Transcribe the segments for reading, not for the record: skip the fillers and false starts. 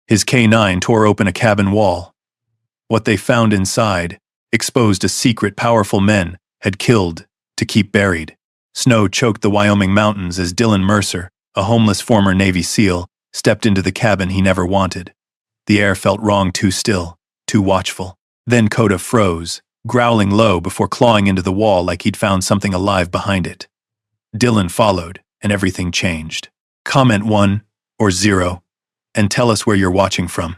His K9 tore open a cabin wall. What they found inside exposed a secret powerful men had killed to keep buried. Snow choked the Wyoming mountains as Dylan Mercer, a homeless former Navy SEAL, stepped into the cabin he never wanted. The air felt wrong, too still, too watchful. Then Coda froze, growling low before clawing into the wall like he'd found something alive behind it. Dylan followed, and everything changed. Comment 1 or 0, and tell us where you're watching from.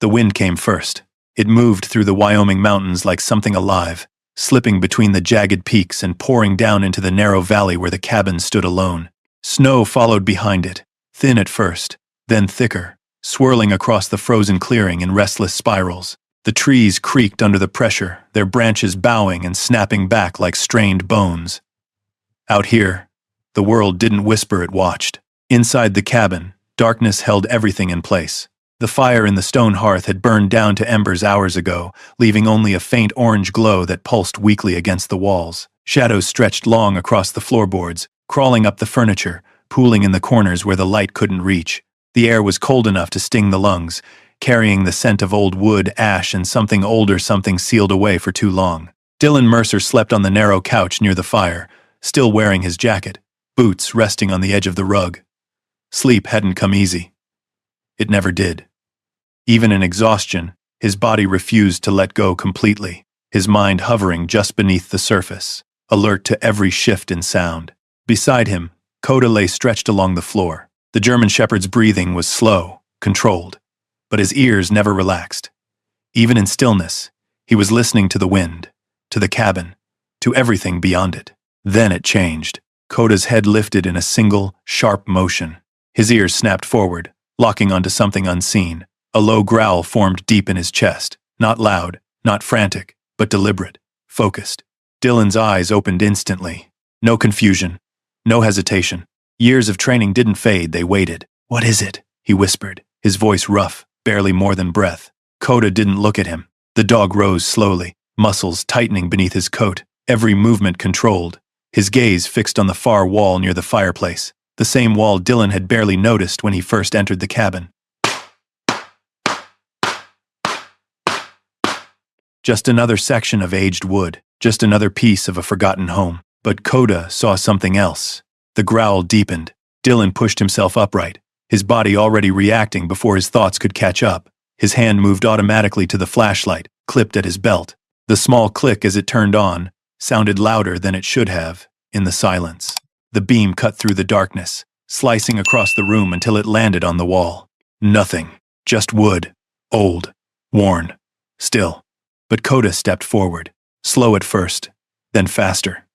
The wind came first. It moved through the Wyoming mountains like something alive, slipping between the jagged peaks and pouring down into the narrow valley where the cabin stood alone. Snow followed behind it, thin at first, then thicker, swirling across the frozen clearing in restless spirals. The trees creaked under the pressure, their branches bowing and snapping back like strained bones. Out here, the world didn't whisper, it watched. Inside the cabin, darkness held everything in place. The fire in the stone hearth had burned down to embers hours ago, leaving only a faint orange glow that pulsed weakly against the walls. Shadows stretched long across the floorboards, crawling up the furniture, pooling in the corners where the light couldn't reach. The air was cold enough to sting the lungs, carrying the scent of old wood, ash, and something older, something sealed away for too long. Dylan Mercer slept on the narrow couch near the fire, still wearing his jacket, boots resting on the edge of the rug. Sleep hadn't come easy. It never did. Even in exhaustion, his body refused to let go completely, his mind hovering just beneath the surface, alert to every shift in sound. Beside him, Coda lay stretched along the floor. The German shepherd's breathing was slow, controlled, but his ears never relaxed. Even in stillness, he was listening to the wind, to the cabin, to everything beyond it. Then it changed. Coda's head lifted in a single, sharp motion. His ears snapped forward, locking onto something unseen. A low growl formed deep in his chest, not loud, not frantic, but deliberate, focused. Dylan's eyes opened instantly. No confusion, no hesitation. Years of training didn't fade, they waited. "What is it?" he whispered, his voice rough, barely more than breath. Coda didn't look at him. The dog rose slowly, muscles tightening beneath his coat, every movement controlled, his gaze fixed on the far wall near the fireplace, the same wall Dylan had barely noticed when he first entered the cabin. Just another section of aged wood, just another piece of a forgotten home. But Coda saw something else. The growl deepened. Dylan pushed himself upright, his body already reacting before his thoughts could catch up. His hand moved automatically to the flashlight, clipped at his belt. The small click as it turned on sounded louder than it should have, in the silence. The beam cut through the darkness, slicing across the room until it landed on the wall. Nothing. Just wood. Old. Worn. Still. But Coda stepped forward, slow at first, then faster.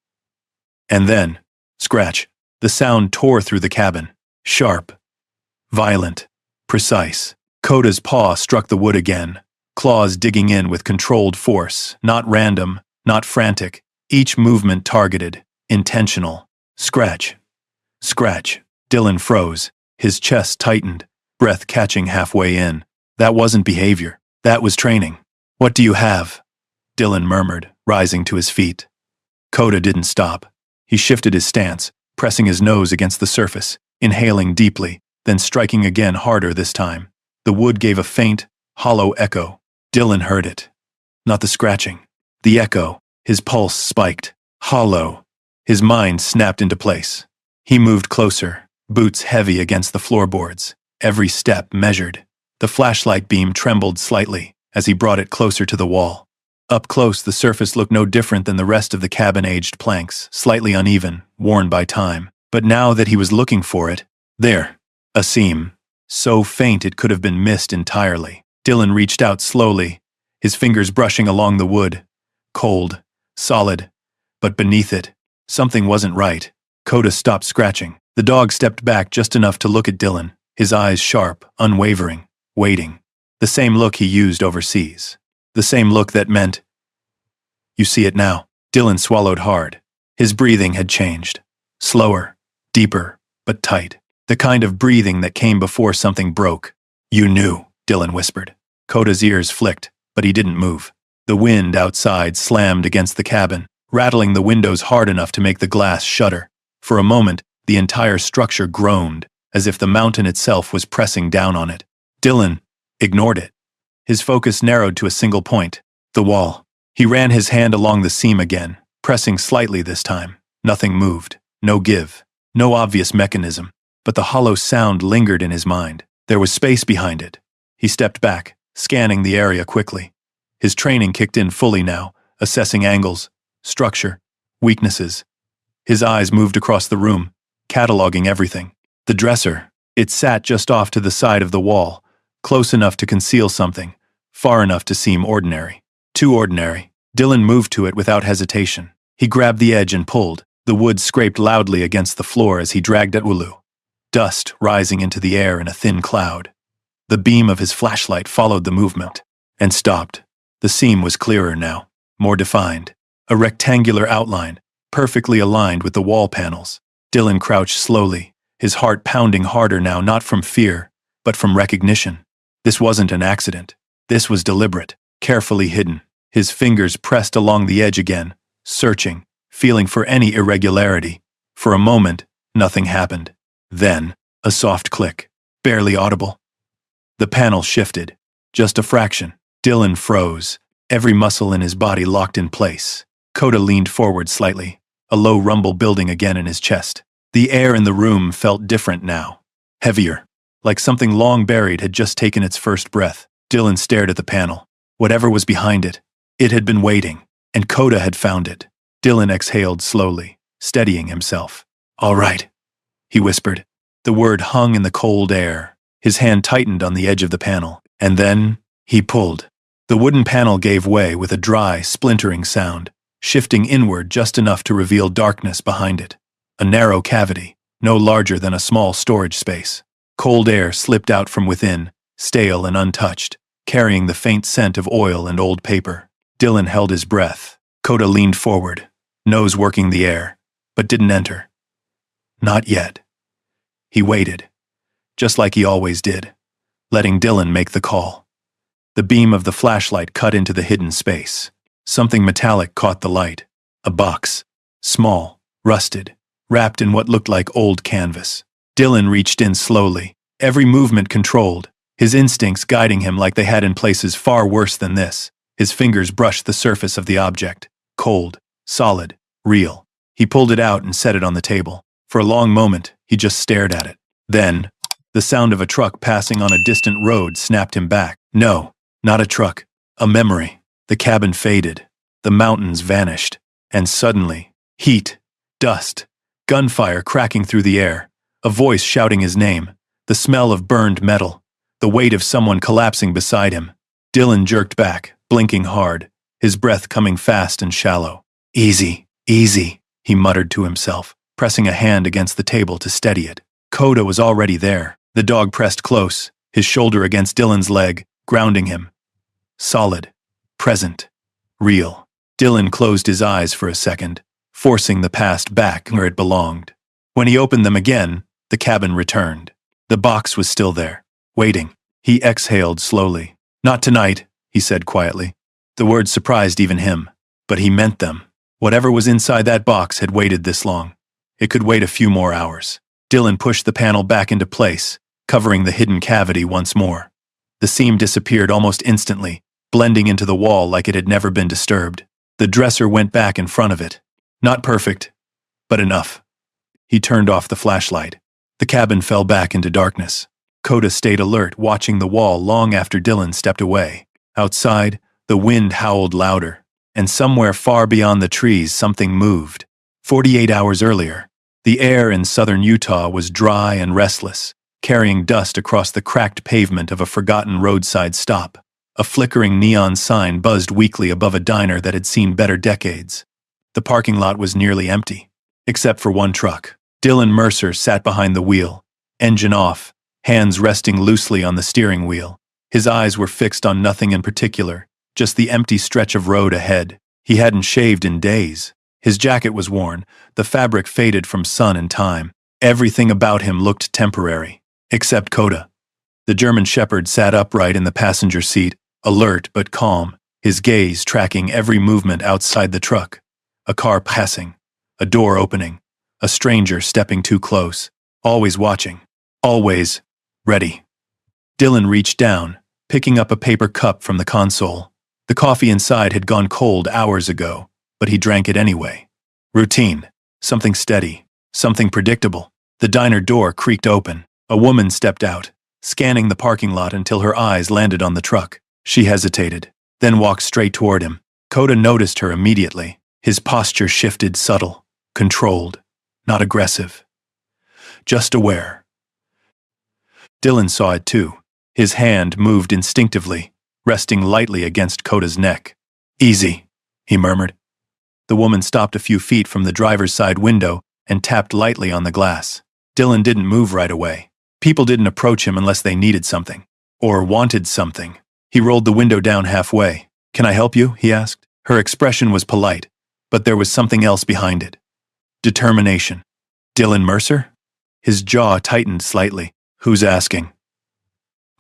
And then, scratch. The sound tore through the cabin. Sharp. Violent. Precise. Coda's paw struck the wood again, claws digging in with controlled force, not random, not frantic, each movement targeted, intentional. Scratch. Scratch. Dylan froze, his chest tightened, breath catching halfway in. That wasn't behavior. That was training. "What do you have?" Dylan murmured, rising to his feet. Coda didn't stop. He shifted his stance, pressing his nose against the surface, inhaling deeply, then striking again harder this time. The wood gave a faint, hollow echo. Dylan heard it. Not the scratching. The echo. His pulse spiked. Hollow. His mind snapped into place. He moved closer, boots heavy against the floorboards, every step measured. The flashlight beam trembled slightly as he brought it closer to the wall. Up close, the surface looked no different than the rest of the cabin-aged planks, slightly uneven, worn by time. But now that he was looking for it, there, a seam, so faint it could have been missed entirely. Dylan reached out slowly, his fingers brushing along the wood. Cold, solid, but beneath it, something wasn't right. Coda stopped scratching. The dog stepped back just enough to look at Dylan, his eyes sharp, unwavering, waiting. The same look he used overseas. The same look that meant, "You see it now." Dylan swallowed hard. His breathing had changed. Slower, deeper, but tight. The kind of breathing that came before something broke. "You knew," Dylan whispered. Coda's ears flicked, but he didn't move. The wind outside slammed against the cabin, rattling the windows hard enough to make the glass shudder. For a moment, the entire structure groaned, as if the mountain itself was pressing down on it. Dylan ignored it. His focus narrowed to a single point, the wall. He ran his hand along the seam again, pressing slightly this time. Nothing moved, no give, no obvious mechanism, but the hollow sound lingered in his mind. There was space behind it. He stepped back, scanning the area quickly. His training kicked in fully now, assessing angles, structure, weaknesses. His eyes moved across the room, cataloging everything. The dresser. It sat just off to the side of the wall, close enough to conceal something, far enough to seem ordinary. Too ordinary. Dylan moved to it without hesitation. He grabbed the edge and pulled. The wood scraped loudly against the floor as he dragged at Wulu. Dust rising into the air in a thin cloud. The beam of his flashlight followed the movement and stopped. The seam was clearer now, more defined. A rectangular outline, perfectly aligned with the wall panels. Dylan crouched slowly, his heart pounding harder now, not from fear, but from recognition. This wasn't an accident. This was deliberate, carefully hidden. His fingers pressed along the edge again, searching, feeling for any irregularity. For a moment, nothing happened. Then, a soft click, barely audible. The panel shifted, just a fraction. Dylan froze, every muscle in his body locked in place. Coda leaned forward slightly, a low rumble building again in his chest. The air in the room felt different now, heavier, like something long buried had just taken its first breath. Dylan stared at the panel. Whatever was behind it, it had been waiting, and Coda had found it. Dylan exhaled slowly, steadying himself. "All right," he whispered. The word hung in the cold air. His hand tightened on the edge of the panel, and then he pulled. The wooden panel gave way with a dry, splintering sound, shifting inward just enough to reveal darkness behind it. A narrow cavity, no larger than a small storage space. Cold air slipped out from within, stale and untouched, carrying the faint scent of oil and old paper. Dylan held his breath. Coda leaned forward, nose working the air, but didn't enter. Not yet. He waited, just like he always did, letting Dylan make the call. The beam of the flashlight cut into the hidden space. Something metallic caught the light. A box. Small, rusted, wrapped in what looked like old canvas. Dylan reached in slowly, every movement controlled, his instincts guiding him like they had in places far worse than this. His fingers brushed the surface of the object. Cold, solid, real. He pulled it out and set it on the table. For a long moment, he just stared at it. Then, the sound of a truck passing on a distant road snapped him back. No, not a truck. A memory. The cabin faded. The mountains vanished. And suddenly, heat, dust, gunfire cracking through the air, a voice shouting his name, the smell of burned metal, the weight of someone collapsing beside him. Dylan jerked back, blinking hard, his breath coming fast and shallow. "Easy, easy," he muttered to himself, pressing a hand against the table to steady it. Coda was already there. The dog pressed close, his shoulder against Dylan's leg, grounding him. Solid, present, real. Dylan closed his eyes for a second, forcing the past back where it belonged. When he opened them again, the cabin returned. The box was still there, waiting. He exhaled slowly. "Not tonight," he said quietly. The words surprised even him, but he meant them. Whatever was inside that box had waited this long. It could wait a few more hours. Dylan pushed the panel back into place, covering the hidden cavity once more. The seam disappeared almost instantly, blending into the wall like it had never been disturbed. The dresser went back in front of it. Not perfect, but enough. He turned off the flashlight. The cabin fell back into darkness. Coda stayed alert, watching the wall long after Dylan stepped away. Outside, the wind howled louder, and somewhere far beyond the trees something moved. 48 hours earlier, the air in southern Utah was dry and restless, carrying dust across the cracked pavement of a forgotten roadside stop. A flickering neon sign buzzed weakly above a diner that had seen better decades. The parking lot was nearly empty, except for one truck. Dylan Mercer sat behind the wheel, engine off, hands resting loosely on the steering wheel. His eyes were fixed on nothing in particular, just the empty stretch of road ahead. He hadn't shaved in days. His jacket was worn, the fabric faded from sun and time. Everything about him looked temporary, except Coda. The German shepherd sat upright in the passenger seat, alert but calm, his gaze tracking every movement outside the truck. A car passing, a door opening, a stranger stepping too close, always watching, always ready. Dylan reached down, picking up a paper cup from the console. The coffee inside had gone cold hours ago, but he drank it anyway. Routine. Something steady. Something predictable. The diner door creaked open. A woman stepped out, scanning the parking lot until her eyes landed on the truck. She hesitated, then walked straight toward him. Coda noticed her immediately. His posture shifted, subtle, controlled, not aggressive. Just aware. Dylan saw it too. His hand moved instinctively, resting lightly against Coda's neck. "Easy," he murmured. The woman stopped a few feet from the driver's side window and tapped lightly on the glass. Dylan didn't move right away. People didn't approach him unless they needed something, or wanted something. He rolled the window down halfway. "Can I help you?" he asked. Her expression was polite, but there was something else behind it. Determination. "Dylan Mercer?" His jaw tightened slightly. "Who's asking?"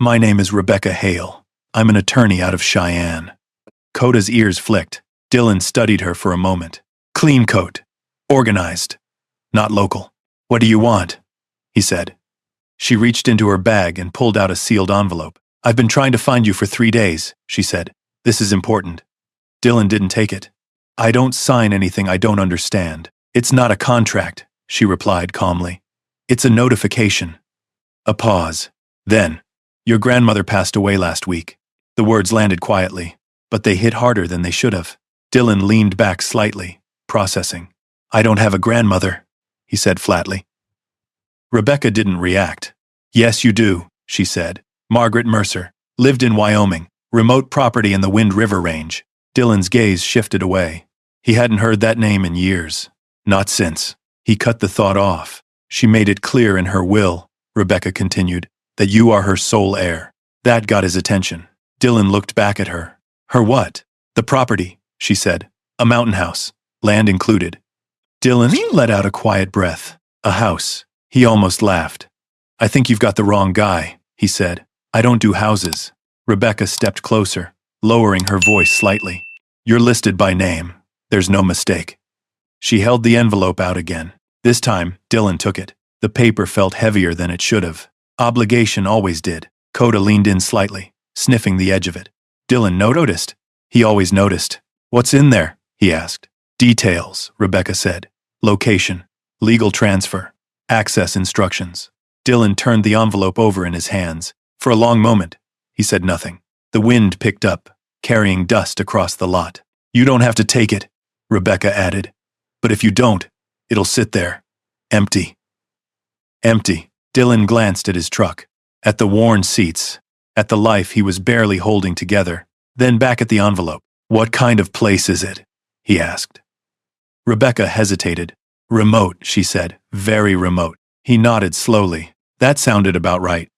"My name is Rebecca Hale. I'm an attorney out of Cheyenne." Coda's ears flicked. Dylan studied her for a moment. "Clean coat. Organized. Not local. What do you want?" he said. She reached into her bag and pulled out a sealed envelope. "I've been trying to find you for 3 days, she said. "This is important." Dylan didn't take it. "I don't sign anything I don't understand." "It's not a contract," she replied calmly. "It's a notification." A pause. Then, "Your grandmother passed away last week." The words landed quietly, but they hit harder than they should have. Dylan leaned back slightly, processing. "I don't have a grandmother," he said flatly. Rebecca didn't react. "Yes, you do," she said. "Margaret Mercer. Lived in Wyoming. Remote property in the Wind River Range." Dylan's gaze shifted away. He hadn't heard that name in years. Not since. He cut the thought off. "She made it clear in her will," Rebecca continued, "that you are her sole heir." That got his attention. Dylan looked back at her. "Her what?" "The property," she said. "A mountain house. Land included." Dylan let out a quiet breath. "A house." He almost laughed. "I think you've got the wrong guy," he said. "I don't do houses." Rebecca stepped closer, lowering her voice slightly. "You're listed by name. There's no mistake." She held the envelope out again. This time, Dylan took it. The paper felt heavier than it should have. Obligation always did. Coda leaned in slightly, sniffing the edge of it. Dylan noticed. He always noticed. "What's in there?" he asked. "Details," Rebecca said. "Location. Legal transfer. Access instructions." Dylan turned the envelope over in his hands. For a long moment, he said nothing. The wind picked up, carrying dust across the lot. "You don't have to take it," Rebecca added. "But if you don't, it'll sit there. Empty." Empty. Dylan glanced at his truck, at the worn seats, at the life he was barely holding together, then back at the envelope. "What kind of place is it?" he asked. Rebecca hesitated. "Remote," she said. "Very remote." He nodded slowly. That sounded about right.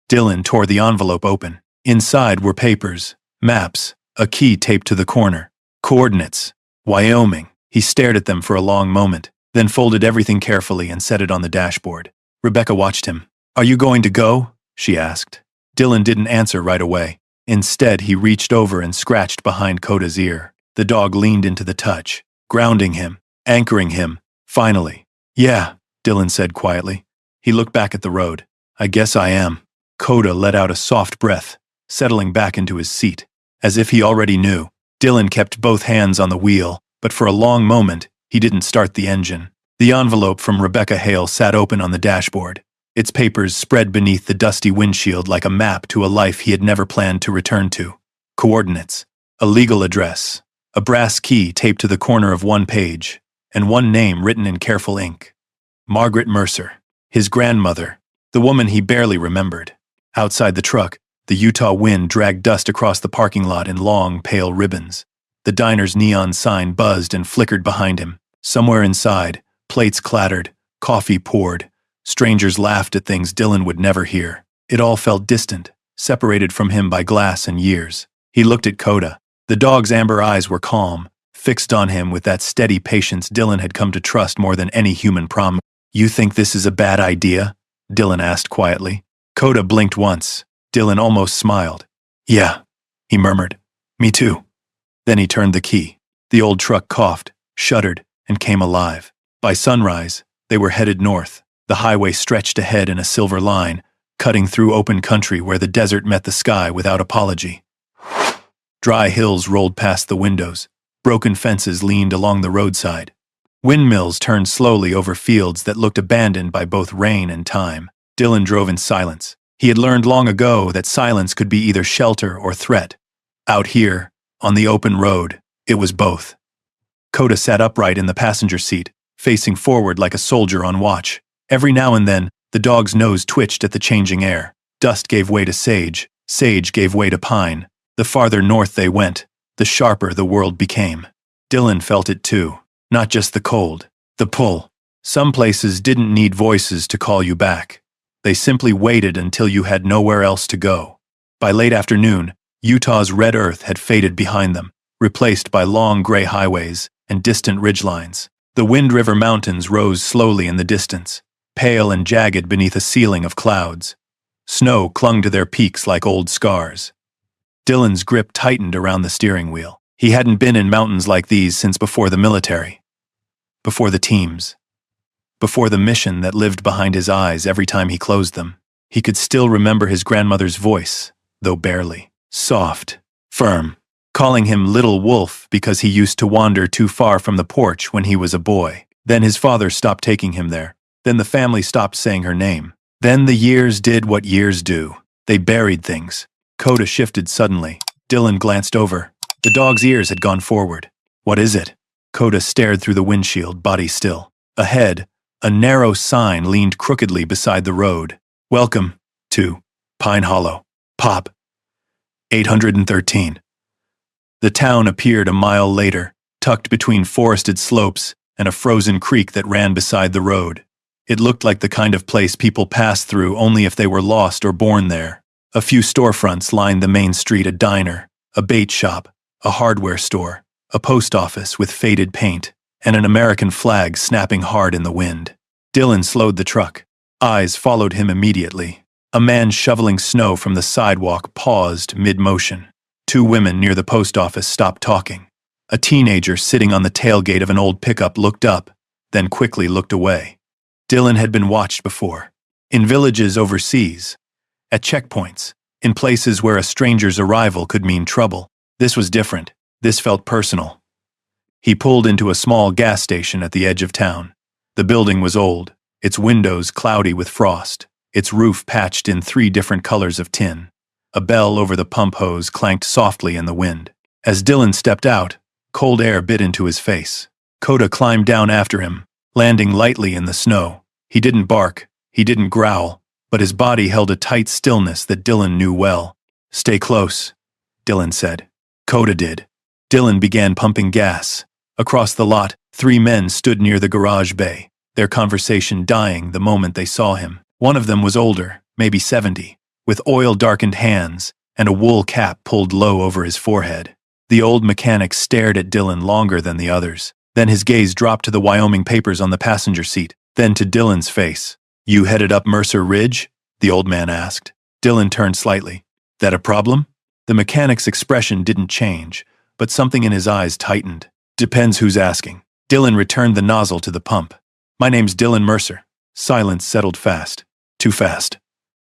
Dylan tore the envelope open. Inside were papers, maps, a key taped to the corner. Coordinates. Wyoming. He stared at them for a long moment, then folded everything carefully and set it on the dashboard. Rebecca watched him. "Are you going to go?" she asked. Dylan didn't answer right away. Instead, he reached over and scratched behind Coda's ear. The dog leaned into the touch, grounding him, anchoring him. Finally. "Yeah," Dylan said quietly. He looked back at the road. "I guess I am." Coda let out a soft breath, settling back into his seat. As if he already knew, Dylan kept both hands on the wheel, but for a long moment, he didn't start the engine. The envelope from Rebecca Hale sat open on the dashboard, its papers spread beneath the dusty windshield like a map to a life he had never planned to return to. Coordinates, a legal address, a brass key taped to the corner of one page, and one name written in careful ink. Margaret Mercer, his grandmother, the woman he barely remembered. Outside the truck, the Utah wind dragged dust across the parking lot in long, pale ribbons. The diner's neon sign buzzed and flickered behind him. Somewhere inside, plates clattered, coffee poured. Strangers laughed at things Dylan would never hear. It all felt distant, separated from him by glass and years. He looked at Coda. The dog's amber eyes were calm, fixed on him with that steady patience Dylan had come to trust more than any human prom. "You think this is a bad idea?" Dylan asked quietly. Coda blinked once. Dylan almost smiled. "Yeah," he murmured. "Me too." Then he turned the key. The old truck coughed, shuddered, and came alive. By sunrise, they were headed north. The highway stretched ahead in a silver line, cutting through open country where the desert met the sky without apology. Dry hills rolled past the windows. Broken fences leaned along the roadside. Windmills turned slowly over fields that looked abandoned by both rain and time. Dylan drove in silence. He had learned long ago that silence could be either shelter or threat. Out here, on the open road, it was both. Coda sat upright in the passenger seat, facing forward like a soldier on watch. Every now and then, the dog's nose twitched at the changing air. Dust gave way to sage. Sage gave way to pine. The farther north they went, the sharper the world became. Dylan felt it too. Not just the cold, the pull. Some places didn't need voices to call you back. They simply waited until you had nowhere else to go. By late afternoon, Utah's red earth had faded behind them, replaced by long gray highways and distant ridgelines. The Wind River Mountains rose slowly in the distance, pale and jagged beneath a ceiling of clouds. Snow clung to their peaks like old scars. Dylan's grip tightened around the steering wheel. He hadn't been in mountains like these since before the military. Before the teams. Before the mission that lived behind his eyes every time he closed them. He could still remember his grandmother's voice, though barely. Soft, firm, calling him Little Wolf because he used to wander too far from the porch when he was a boy. Then his father stopped taking him there. Then the family stopped saying her name. Then the years did what years do. They buried things. Coda shifted suddenly. Dylan glanced over. The dog's ears had gone forward. What is it? Coda stared through the windshield, body still. Ahead, a narrow sign leaned crookedly beside the road. Welcome to Pine Hollow. Pop. 813. The town appeared a mile later, tucked between forested slopes and a frozen creek that ran beside the road. It looked like the kind of place people passed through only if they were lost or born there. A few storefronts lined the main street, a diner, a bait shop, a hardware store, a post office with faded paint, and an American flag snapping hard in the wind. Dylan slowed the truck. Eyes followed him immediately. A man shoveling snow from the sidewalk paused mid-motion. Two women near the post office stopped talking. A teenager sitting on the tailgate of an old pickup looked up, then quickly looked away. Dylan had been watched before. In villages overseas, at checkpoints, in places where a stranger's arrival could mean trouble. This was different. This felt personal. He pulled into a small gas station at the edge of town. The building was old, its windows cloudy with frost, its roof patched in 3 different colors of tin. A bell over the pump hose clanked softly in the wind. As Dylan stepped out, cold air bit into his face. Coda climbed down after him, landing lightly in the snow. He didn't bark, he didn't growl, but his body held a tight stillness that Dylan knew well. Stay close, Dylan said. Coda did. Dylan began pumping gas. Across the lot, 3 men stood near the garage bay, their conversation dying the moment they saw him. One of them was older, maybe 70, with oil-darkened hands and a wool cap pulled low over his forehead. The old mechanic stared at Dylan longer than the others. Then his gaze dropped to the Wyoming papers on the passenger seat, then to Dylan's face. You headed up Mercer Ridge? The old man asked. Dylan turned slightly. That a problem? The mechanic's expression didn't change, but something in his eyes tightened. Depends who's asking. Dylan returned the nozzle to the pump. My name's Dylan Mercer. Silence settled fast. Too fast.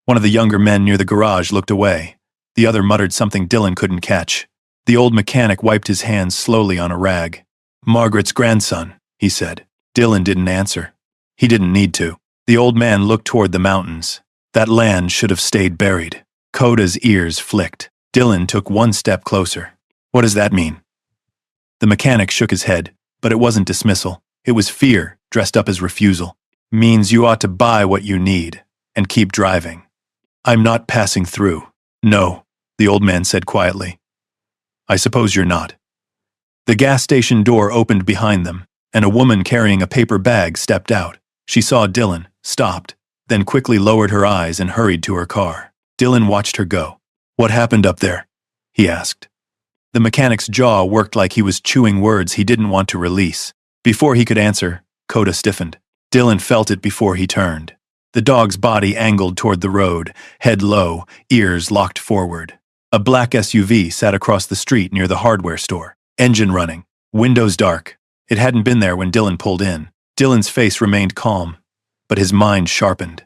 One of the younger men near the garage looked away. The other muttered something Dylan couldn't catch. The old mechanic wiped his hands slowly on a rag. Margaret's grandson, he said. Dylan didn't answer. He didn't need to. The old man looked toward the mountains. That land should have stayed buried. Coda's ears flicked. Dylan took 1 step closer. What does that mean? The mechanic shook his head, but it wasn't dismissal. It was fear, dressed up as refusal. Means you ought to buy what you need, and keep driving. I'm not passing through. No, the old man said quietly. I suppose you're not. The gas station door opened behind them, and a woman carrying a paper bag stepped out. She saw Dylan, stopped, then quickly lowered her eyes and hurried to her car. Dylan watched her go. What happened up there? He asked. The mechanic's jaw worked like he was chewing words he didn't want to release. Before he could answer, Coda stiffened. Dylan felt it before he turned. The dog's body angled toward the road, head low, ears locked forward. A black SUV sat across the street near the hardware store. Engine running. Windows dark. It hadn't been there when Dylan pulled in. Dylan's face remained calm, but his mind sharpened.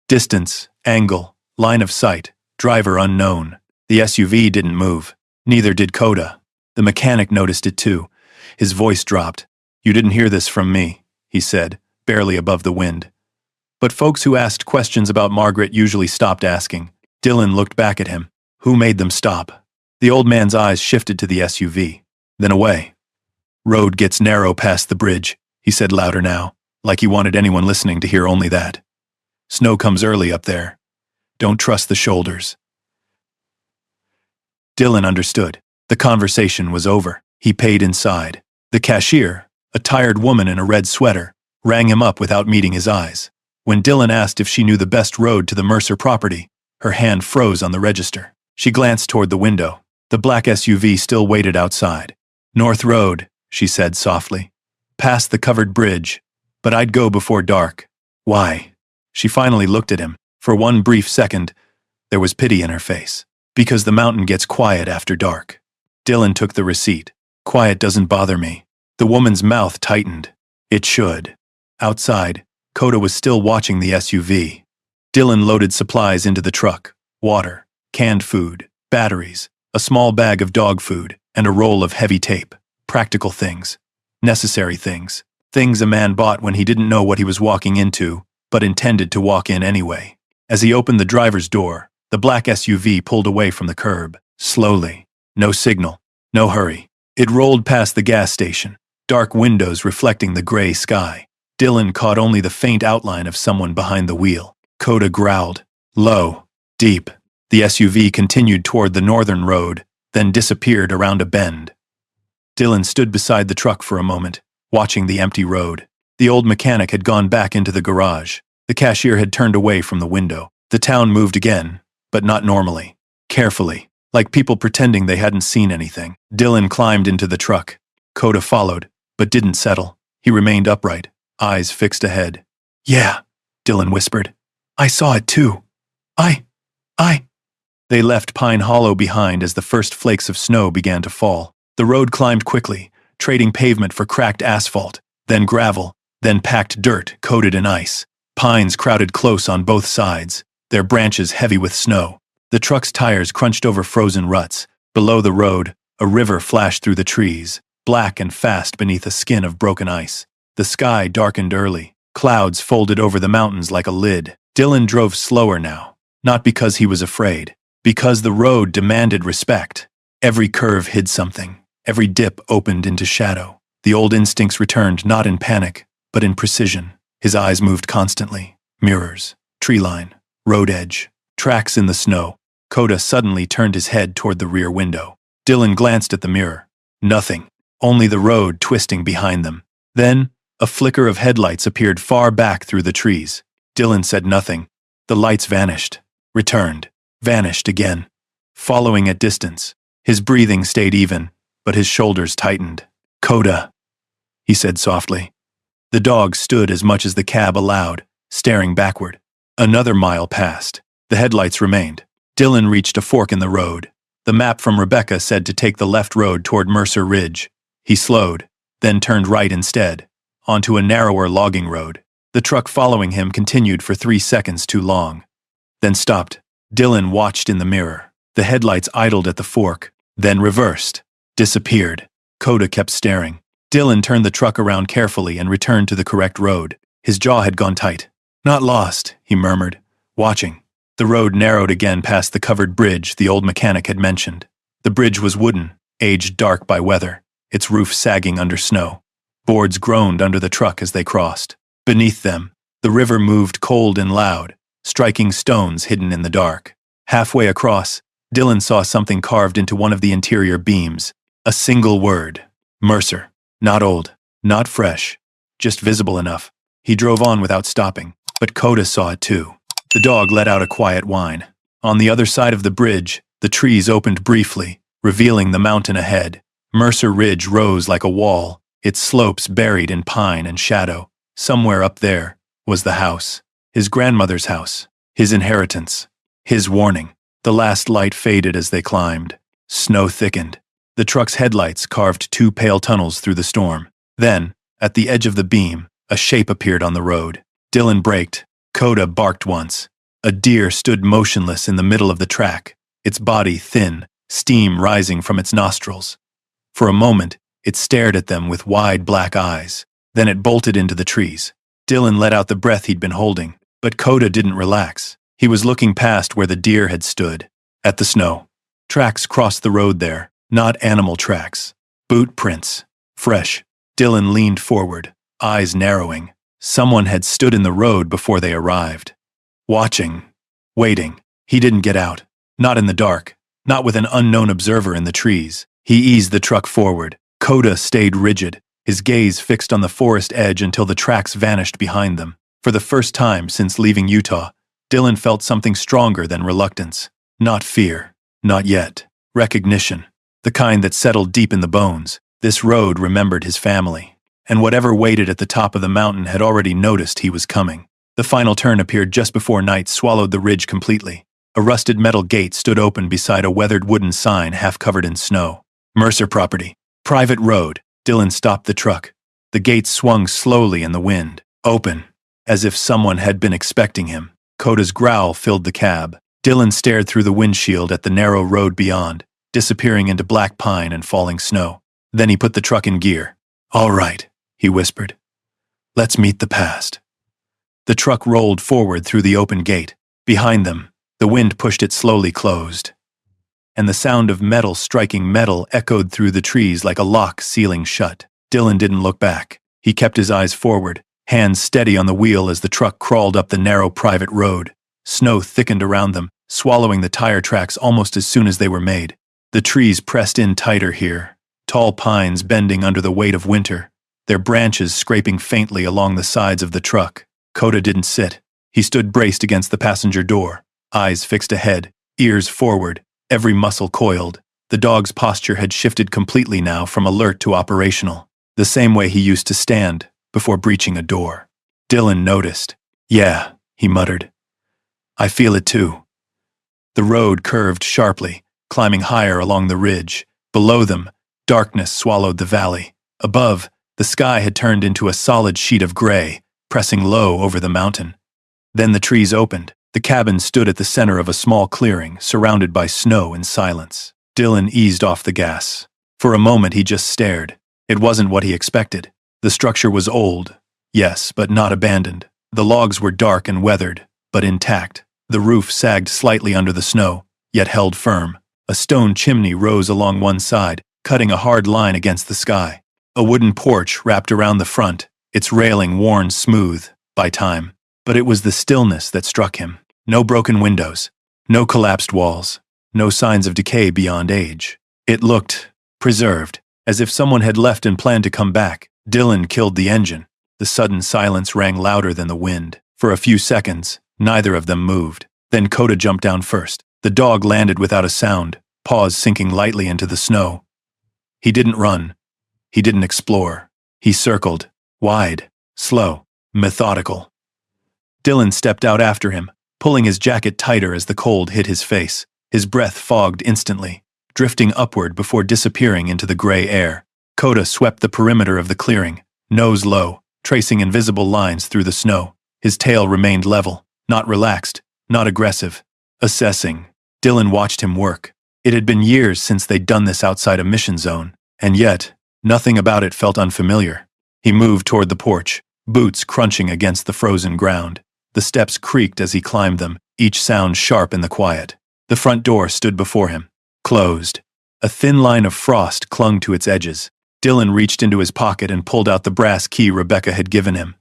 Distance, angle, Line of sight, driver unknown. The SUV didn't move. Neither did Coda. The mechanic noticed it too. His voice dropped. "You didn't hear this from me," he said, barely above the wind. But folks who asked questions about Margaret usually stopped asking. Dylan looked back at him. Who made them stop? The old man's eyes shifted to the SUV, then away. "Road gets narrow past the bridge," he said louder now, like he wanted anyone listening to hear only that. "Snow comes early up there. Don't trust the shoulders." Dylan understood. The conversation was over. He paid inside. The cashier, a tired woman in a red sweater, rang him up without meeting his eyes. When Dylan asked if she knew the best road to the Mercer property, her hand froze on the register. She glanced toward the window. The black SUV still waited outside. "North Road," she said softly. "Past the covered bridge, but I'd go before dark." "Why?" She finally looked at him. For one brief second, there was pity in her face. "Because the mountain gets quiet after dark." Dylan took the receipt. "Quiet doesn't bother me." The woman's mouth tightened. "It should." Outside, Coda was still watching the SUV. Dylan loaded supplies into the truck. Water, canned food, batteries, a small bag of dog food, and a roll of heavy tape. Practical things. Necessary things. Things a man bought when he didn't know what he was walking into, but intended to walk in anyway. As he opened the driver's door, the black SUV pulled away from the curb. Slowly. No signal. No hurry. It rolled past the gas station, dark windows reflecting the gray sky. Dylan caught only the faint outline of someone behind the wheel. Coda growled. Low. Deep. The SUV continued toward the northern road, then disappeared around a bend. Dylan stood beside the truck for a moment, watching the empty road. The old mechanic had gone back into the garage. The cashier had turned away from the window. The town moved again, but not normally. Carefully, like people pretending they hadn't seen anything. Dylan climbed into the truck. Coda followed, but didn't settle. He remained upright, eyes fixed ahead. "Yeah," Dylan whispered. "I saw it too. I. They left Pine Hollow behind as the first flakes of snow began to fall. The road climbed quickly, trading pavement for cracked asphalt, then gravel, then packed dirt coated in ice. Pines crowded close on both sides, their branches heavy with snow. The truck's tires crunched over frozen ruts. Below the road, a river flashed through the trees, black and fast beneath a skin of broken ice. The sky darkened early. Clouds folded over the mountains like a lid. Dylan drove slower now, not because he was afraid, because the road demanded respect. Every curve hid something. Every dip opened into shadow. The old instincts returned not in panic, but in precision. His eyes moved constantly. Mirrors, tree line, road edge, tracks in the snow. Coda suddenly turned his head toward the rear window. Dylan glanced at the mirror. Nothing. Only the road twisting behind them. Then, a flicker of headlights appeared far back through the trees. Dylan said nothing. The lights vanished, returned, vanished again. Following at distance, his breathing stayed even, but his shoulders tightened. "Coda," he said softly. The dog stood as much as the cab allowed, staring backward. Another mile passed. The headlights remained. Dylan reached a fork in the road. The map from Rebecca said to take the left road toward Mercer Ridge. He slowed, then turned right instead, onto a narrower logging road. The truck following him continued for 3 seconds too long, then stopped. Dylan watched in the mirror. The headlights idled at the fork, then reversed, disappeared. Coda kept staring. Dylan turned the truck around carefully and returned to the correct road. His jaw had gone tight. "Not lost," he murmured, watching. The road narrowed again past the covered bridge the old mechanic had mentioned. The bridge was wooden, aged dark by weather, its roof sagging under snow. Boards groaned under the truck as they crossed. Beneath them, the river moved cold and loud, striking stones hidden in the dark. Halfway across, Dylan saw something carved into one of the interior beams. A single word. Mercer. Not old, not fresh, just visible enough. He drove on without stopping, but Coda saw it too. The dog let out a quiet whine. On the other side of the bridge, the trees opened briefly, revealing the mountain ahead. Mercer Ridge rose like a wall, its slopes buried in pine and shadow. Somewhere up there was the house. His grandmother's house. His inheritance. His warning. The last light faded as they climbed. Snow thickened. The truck's headlights carved 2 pale tunnels through the storm. Then, at the edge of the beam, a shape appeared on the road. Dylan braked. Coda barked once. A deer stood motionless in the middle of the track, its body thin, steam rising from its nostrils. For a moment, it stared at them with wide black eyes. Then it bolted into the trees. Dylan let out the breath he'd been holding, but Coda didn't relax. He was looking past where the deer had stood, at the snow. Tracks crossed the road there, not animal tracks. Boot prints. Fresh. Dylan leaned forward, eyes narrowing. Someone had stood in the road before they arrived. Watching. Waiting. He didn't get out. Not in the dark. Not with an unknown observer in the trees. He eased the truck forward. Coda stayed rigid, his gaze fixed on the forest edge until the tracks vanished behind them. For the first time since leaving Utah, Dylan felt something stronger than reluctance. Not fear. Not yet. Recognition. The kind that settled deep in the bones. This road remembered his family. And whatever waited at the top of the mountain had already noticed he was coming. The final turn appeared just before night swallowed the ridge completely. A rusted metal gate stood open beside a weathered wooden sign half covered in snow. Mercer property. Private road. Dylan stopped the truck. The gate swung slowly in the wind. Open. As if someone had been expecting him. Coda's growl filled the cab. Dylan stared through the windshield at the narrow road beyond, disappearing into black pine and falling snow. Then he put the truck in gear. "All right," he whispered. "Let's meet the past." The truck rolled forward through the open gate. Behind them, the wind pushed it slowly closed. And the sound of metal striking metal echoed through the trees like a lock sealing shut. Dylan didn't look back. He kept his eyes forward, hands steady on the wheel as the truck crawled up the narrow private road. Snow thickened around them, swallowing the tire tracks almost as soon as they were made. The trees pressed in tighter here, tall pines bending under the weight of winter, their branches scraping faintly along the sides of the truck. Coda didn't sit. He stood braced against the passenger door, eyes fixed ahead, ears forward, every muscle coiled. The dog's posture had shifted completely now from alert to operational, the same way he used to stand before breaching a door. Dylan noticed. "Yeah," he muttered. "I feel it too." The road curved sharply, climbing higher along the ridge. Below them, darkness swallowed the valley. Above, the sky had turned into a solid sheet of gray, pressing low over the mountain. Then the trees opened. The cabin stood at the center of a small clearing, surrounded by snow and silence. Dylan eased off the gas. For a moment he just stared. It wasn't what he expected. The structure was old, yes, but not abandoned. The logs were dark and weathered, but intact. The roof sagged slightly under the snow, yet held firm. A stone chimney rose along one side, cutting a hard line against the sky. A wooden porch wrapped around the front, its railing worn smooth by time. But it was the stillness that struck him. No broken windows, no collapsed walls, no signs of decay beyond age. It looked preserved, as if someone had left and planned to come back. Dylan killed the engine. The sudden silence rang louder than the wind. For a few seconds, neither of them moved. Then Coda jumped down first. The dog landed without a sound, paws sinking lightly into the snow. He didn't run. He didn't explore. He circled, wide, slow, methodical. Dylan stepped out after him, pulling his jacket tighter as the cold hit his face. His breath fogged instantly, drifting upward before disappearing into the gray air. Coda swept the perimeter of the clearing, nose low, tracing invisible lines through the snow. His tail remained level, not relaxed, not aggressive. Assessing. Dylan watched him work. It had been years since they'd done this outside a mission zone, and yet, nothing about it felt unfamiliar. He moved toward the porch, boots crunching against the frozen ground. The steps creaked as he climbed them, each sound sharp in the quiet. The front door stood before him, closed. A thin line of frost clung to its edges. Dylan reached into his pocket and pulled out the brass key Rebecca had given him.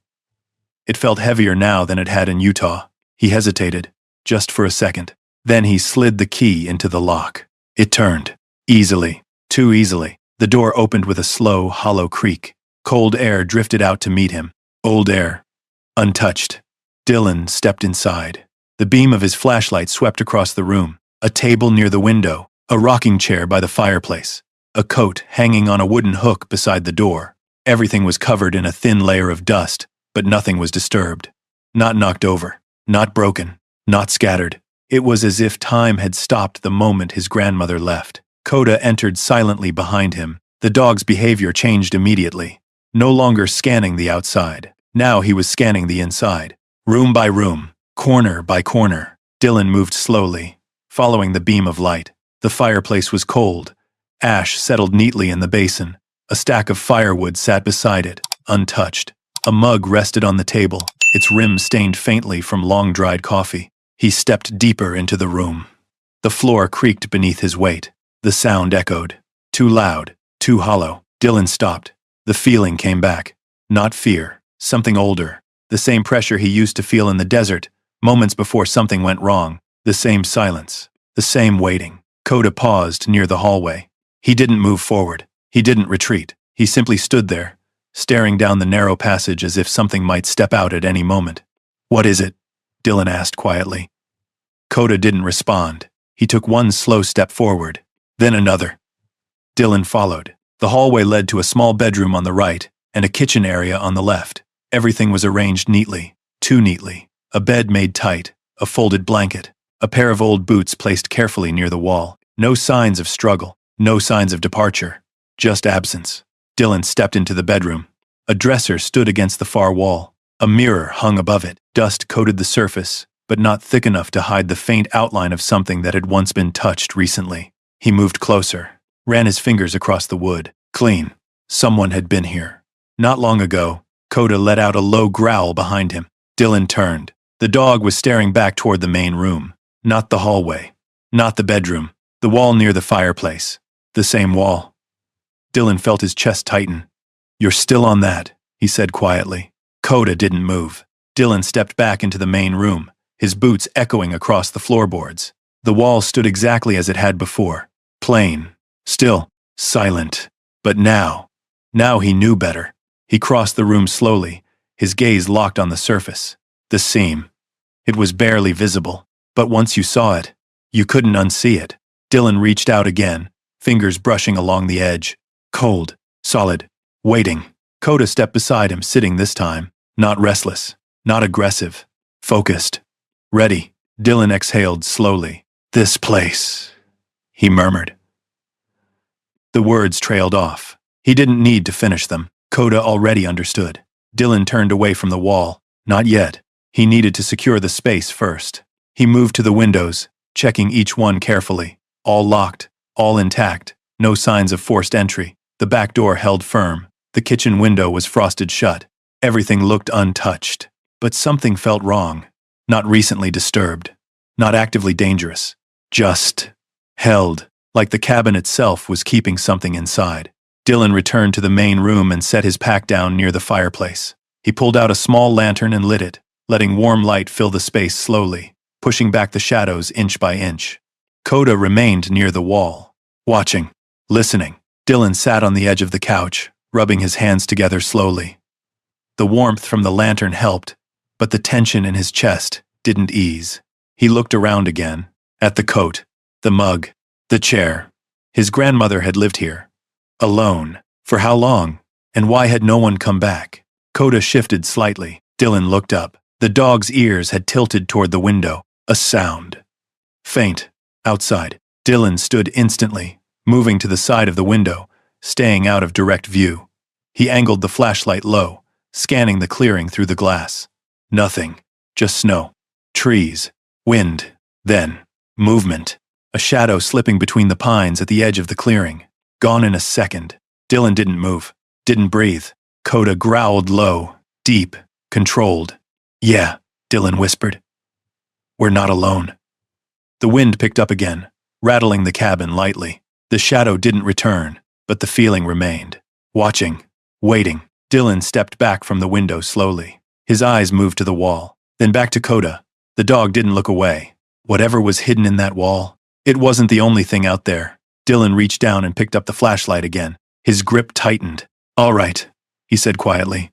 It felt heavier now than it had in Utah. He hesitated, just for a second. Then he slid the key into the lock. It turned, easily, too easily. The door opened with a slow, hollow creak. Cold air drifted out to meet him. Old air. Untouched. Dylan stepped inside. The beam of his flashlight swept across the room. A table near the window, a rocking chair by the fireplace, a coat hanging on a wooden hook beside the door. Everything was covered in a thin layer of dust, but nothing was disturbed. Not knocked over, not broken, not scattered. It was as if time had stopped the moment his grandmother left. Coda entered silently behind him. The dog's behavior changed immediately. No longer scanning the outside. Now he was scanning the inside. Room by room, corner by corner. Dylan moved slowly, following the beam of light. The fireplace was cold. Ash settled neatly in the basin. A stack of firewood sat beside it, untouched. A mug rested on the table, its rim stained faintly from long-dried coffee. He stepped deeper into the room. The floor creaked beneath his weight. The sound echoed. Too loud, too hollow. Dylan stopped. The feeling came back. Not fear, something older. The same pressure he used to feel in the desert, moments before something went wrong. The same silence. The same waiting. Coda paused near the hallway. He didn't move forward. He didn't retreat. He simply stood there, staring down the narrow passage as if something might step out at any moment. "What is it?" Dylan asked quietly. Coda didn't respond. He took one slow step forward, then another. Dylan followed. The hallway led to a small bedroom on the right and a kitchen area on the left. Everything was arranged neatly, too neatly. A bed made tight, a folded blanket, a pair of old boots placed carefully near the wall. No signs of struggle, no signs of departure, just absence. Dylan stepped into the bedroom. A dresser stood against the far wall. A mirror hung above it. Dust coated the surface, but not thick enough to hide the faint outline of something that had once been touched recently. He moved closer, ran his fingers across the wood. Clean. Someone had been here. Not long ago. Coda let out a low growl behind him. Dylan turned. The dog was staring back toward the main room. Not the hallway. Not the bedroom. The wall near the fireplace. The same wall. Dylan felt his chest tighten. "You're still on that," he said quietly. Coda didn't move. Dylan stepped back into the main room, his boots echoing across the floorboards. The wall stood exactly as it had before. Plain. Still. Silent. But now he knew better. He crossed the room slowly, his gaze locked on the surface. The seam. It was barely visible, but once you saw it, you couldn't unsee it. Dylan reached out again, fingers brushing along the edge. Cold, solid, waiting. Coda stepped beside him, sitting this time. Not restless, not aggressive. Focused. Ready. Dylan exhaled slowly. "This place," he murmured. The words trailed off. He didn't need to finish them. Coda already understood. Dylan turned away from the wall. Not yet. He needed to secure the space first. He moved to the windows, checking each one carefully. All locked, all intact, no signs of forced entry. The back door held firm. The kitchen window was frosted shut. Everything looked untouched. But something felt wrong. Not recently disturbed. Not actively dangerous. Just held, like the cabin itself was keeping something inside. Dylan returned to the main room and set his pack down near the fireplace. He pulled out a small lantern and lit it, letting warm light fill the space slowly, pushing back the shadows inch by inch. Coda remained near the wall, watching, listening. Dylan sat on the edge of the couch, rubbing his hands together slowly. The warmth from the lantern helped, but the tension in his chest didn't ease. He looked around again, at the coat, the mug, the chair. His grandmother had lived here. Alone. For how long? And why had no one come back? Coda shifted slightly. Dylan looked up. The dog's ears had tilted toward the window. A sound. Faint. Outside. Dylan stood instantly, moving to the side of the window, staying out of direct view. He angled the flashlight low, scanning the clearing through the glass. Nothing. Just snow. Trees. Wind. Then, movement. A shadow slipping between the pines at the edge of the clearing. Gone in a second. Dylan didn't move. Didn't breathe. Coda growled low, deep, controlled. "Yeah," Dylan whispered. "We're not alone." The wind picked up again, rattling the cabin lightly. The shadow didn't return, but the feeling remained. Watching. Waiting. Dylan stepped back from the window slowly. His eyes moved to the wall, then back to Coda. The dog didn't look away. Whatever was hidden in that wall, it wasn't the only thing out there. Dylan reached down and picked up the flashlight again. His grip tightened. "All right," he said quietly.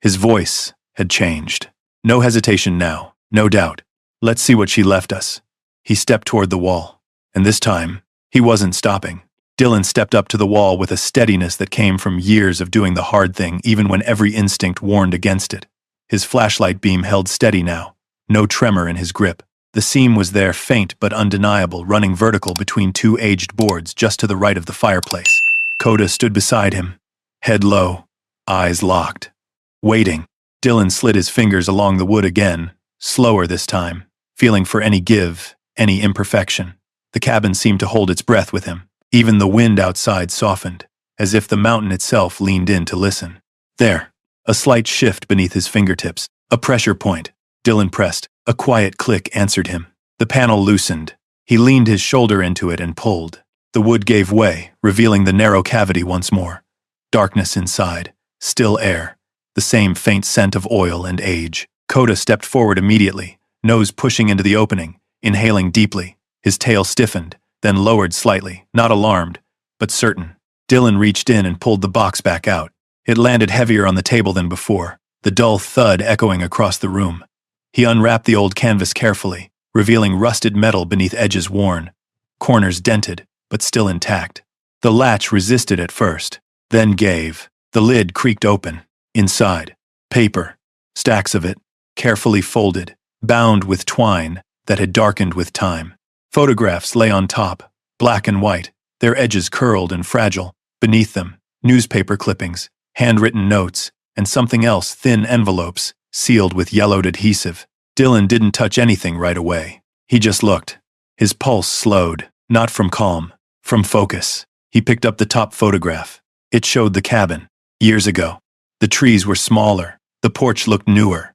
His voice had changed. No hesitation now, no doubt. "Let's see what she left us." He stepped toward the wall. And this time, he wasn't stopping. Dylan stepped up to the wall with a steadiness that came from years of doing the hard thing even when every instinct warned against it. His flashlight beam held steady now, no tremor in his grip. The seam was there, faint but undeniable, running vertical between two aged boards just to the right of the fireplace. Coda stood beside him, head low, eyes locked. Waiting. Dylan slid his fingers along the wood again, slower this time, feeling for any give, any imperfection. The cabin seemed to hold its breath with him. Even the wind outside softened, as if the mountain itself leaned in to listen. There, a slight shift beneath his fingertips, a pressure point. Dylan pressed. A quiet click answered him. The panel loosened. He leaned his shoulder into it and pulled. The wood gave way, revealing the narrow cavity once more. Darkness inside, still air, the same faint scent of oil and age. Coda stepped forward immediately, nose pushing into the opening, inhaling deeply. His tail stiffened, then lowered slightly, not alarmed, but certain. Dylan reached in and pulled the box back out. It landed heavier on the table than before, the dull thud echoing across the room. He unwrapped the old canvas carefully, revealing rusted metal beneath edges worn, corners dented, but still intact. The latch resisted at first, then gave. The lid creaked open. Inside, paper, stacks of it, carefully folded, bound with twine that had darkened with time. Photographs lay on top, black and white, their edges curled and fragile. Beneath them, newspaper clippings, handwritten notes, and something else, thin envelopes, sealed with yellowed adhesive. Dylan didn't touch anything right away. He just looked. His pulse slowed, not from calm, from focus. He picked up the top photograph. It showed the cabin, years ago. The trees were smaller, the porch looked newer,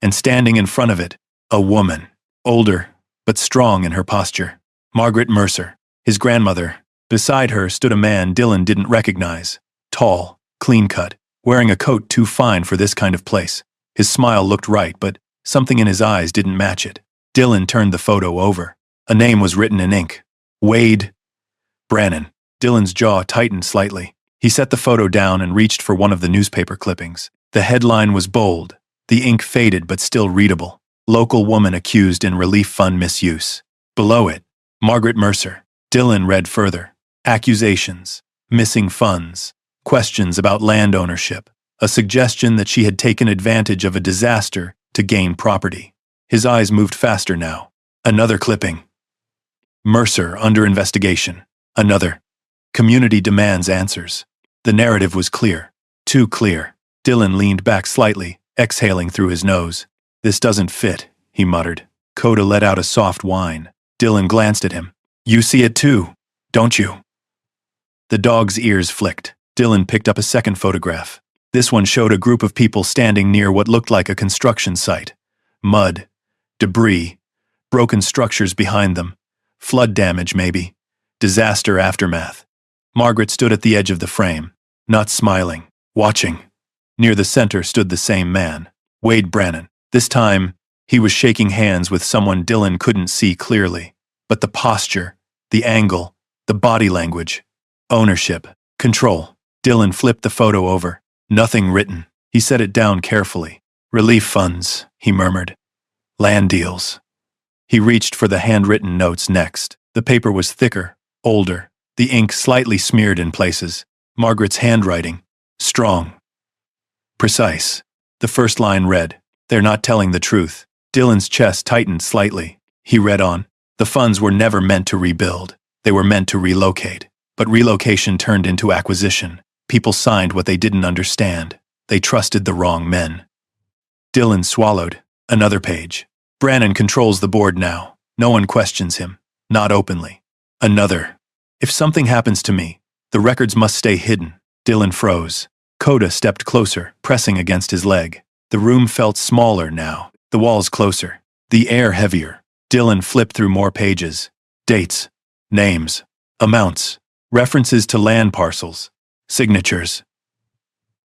and standing in front of it, a woman, older, but strong in her posture. Margaret Mercer, his grandmother. Beside her stood a man Dylan didn't recognize, tall, clean-cut, wearing a coat too fine for this kind of place. His smile looked right, but something in his eyes didn't match it. Dylan turned the photo over. A name was written in ink. Wade Brannon. Dylan's jaw tightened slightly. He set the photo down and reached for one of the newspaper clippings. The headline was bold. The ink faded but still readable. Local woman accused in relief fund misuse. Below it, Margaret Mercer. Dylan read further. Accusations, missing funds, questions about land ownership, a suggestion that she had taken advantage of a disaster to gain property. His eyes moved faster now. Another clipping. Mercer under investigation. Another. Community demands answers. The narrative was clear. Too clear. Dylan leaned back slightly, exhaling through his nose. This doesn't fit, he muttered. Coda let out a soft whine. Dylan glanced at him. You see it too, don't you? The dog's ears flicked. Dylan picked up a second photograph. This one showed a group of people standing near what looked like a construction site. Mud, debris, broken structures behind them. Flood damage, maybe. Disaster aftermath. Margaret stood at the edge of the frame, not smiling, watching. Near the center stood the same man, Wade Brannon. This time, he was shaking hands with someone Dylan couldn't see clearly. But the posture, the angle, the body language, ownership, control. Dylan flipped the photo over. Nothing written. He set it down carefully. Relief funds, he murmured. Land deals. He reached for the handwritten notes next. The paper was thicker, older, the ink slightly smeared in places. Margaret's handwriting, strong, precise. The first line read, "They're not telling the truth." Dylan's chest tightened slightly. He read on. The funds were never meant to rebuild. They were meant to relocate. But relocation turned into acquisition. People signed what they didn't understand. They trusted the wrong men. Dylan swallowed. Another page. Brannon controls the board now. No one questions him. Not openly. Another. If something happens to me, the records must stay hidden. Dylan froze. Coda stepped closer, pressing against his leg. The room felt smaller now. The walls closer. The air heavier. Dylan flipped through more pages. Dates. Names. Amounts. References to land parcels. Signatures.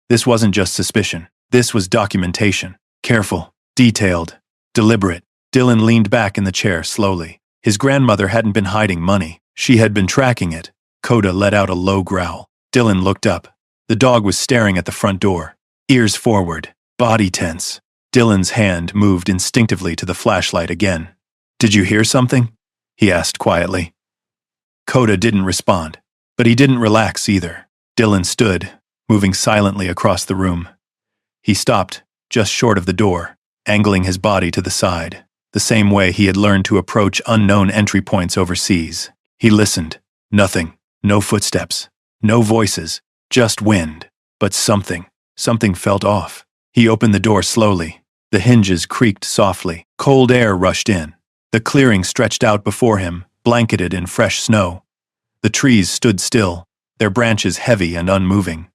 This wasn't just suspicion. This was documentation. Careful. Detailed. Deliberate. Dylan leaned back in the chair slowly. His grandmother hadn't been hiding money. She had been tracking it. Coda let out a low growl. Dylan looked up. The dog was staring at the front door. Ears forward. Body tense. Dylan's hand moved instinctively to the flashlight again. "Did you hear something?" he asked quietly. Coda didn't respond, but he didn't relax either. Dylan stood, moving silently across the room. He stopped, just short of the door, angling his body to the side, the same way he had learned to approach unknown entry points overseas. He listened. Nothing. No footsteps. No voices. Just wind. But something felt off. He opened the door slowly. The hinges creaked softly. Cold air rushed in. The clearing stretched out before him, blanketed in fresh snow. The trees stood still, their branches heavy and unmoving.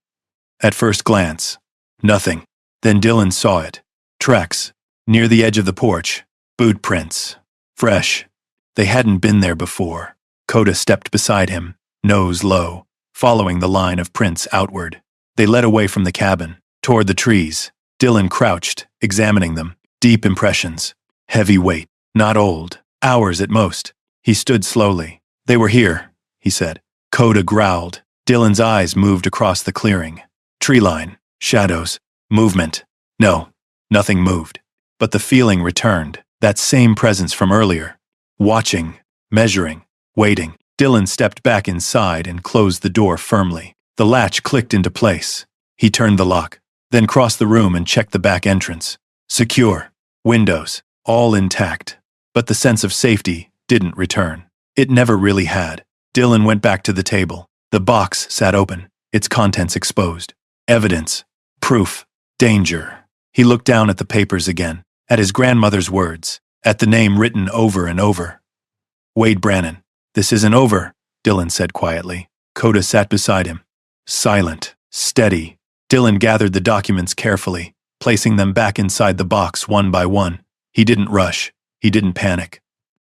At first glance, nothing. Then Dylan saw it. Tracks. Near the edge of the porch. Boot prints. Fresh. They hadn't been there before. Coda stepped beside him, nose low, following the line of prints outward. They led away from the cabin, toward the trees. Dylan crouched, examining them. Deep impressions. Heavy weight. Not old. Hours at most. He stood slowly. They were here, he said. Coda growled. Dylan's eyes moved across the clearing. Tree line. Shadows. Movement. No, nothing moved. But the feeling returned. That same presence from earlier. Watching. Measuring. Waiting. Dylan stepped back inside and closed the door firmly. The latch clicked into place. He turned the lock, then crossed the room and checked the back entrance. Secure. Windows. All intact. But the sense of safety didn't return. It never really had. Dylan went back to the table. The box sat open, its contents exposed. Evidence. Proof. Danger. He looked down at the papers again, at his grandmother's words, at the name written over and over. Wade Brannon. This isn't over, Dylan said quietly. Coda sat beside him. Silent. Steady. Dylan gathered the documents carefully, placing them back inside the box one by one. He didn't rush. He didn't panic.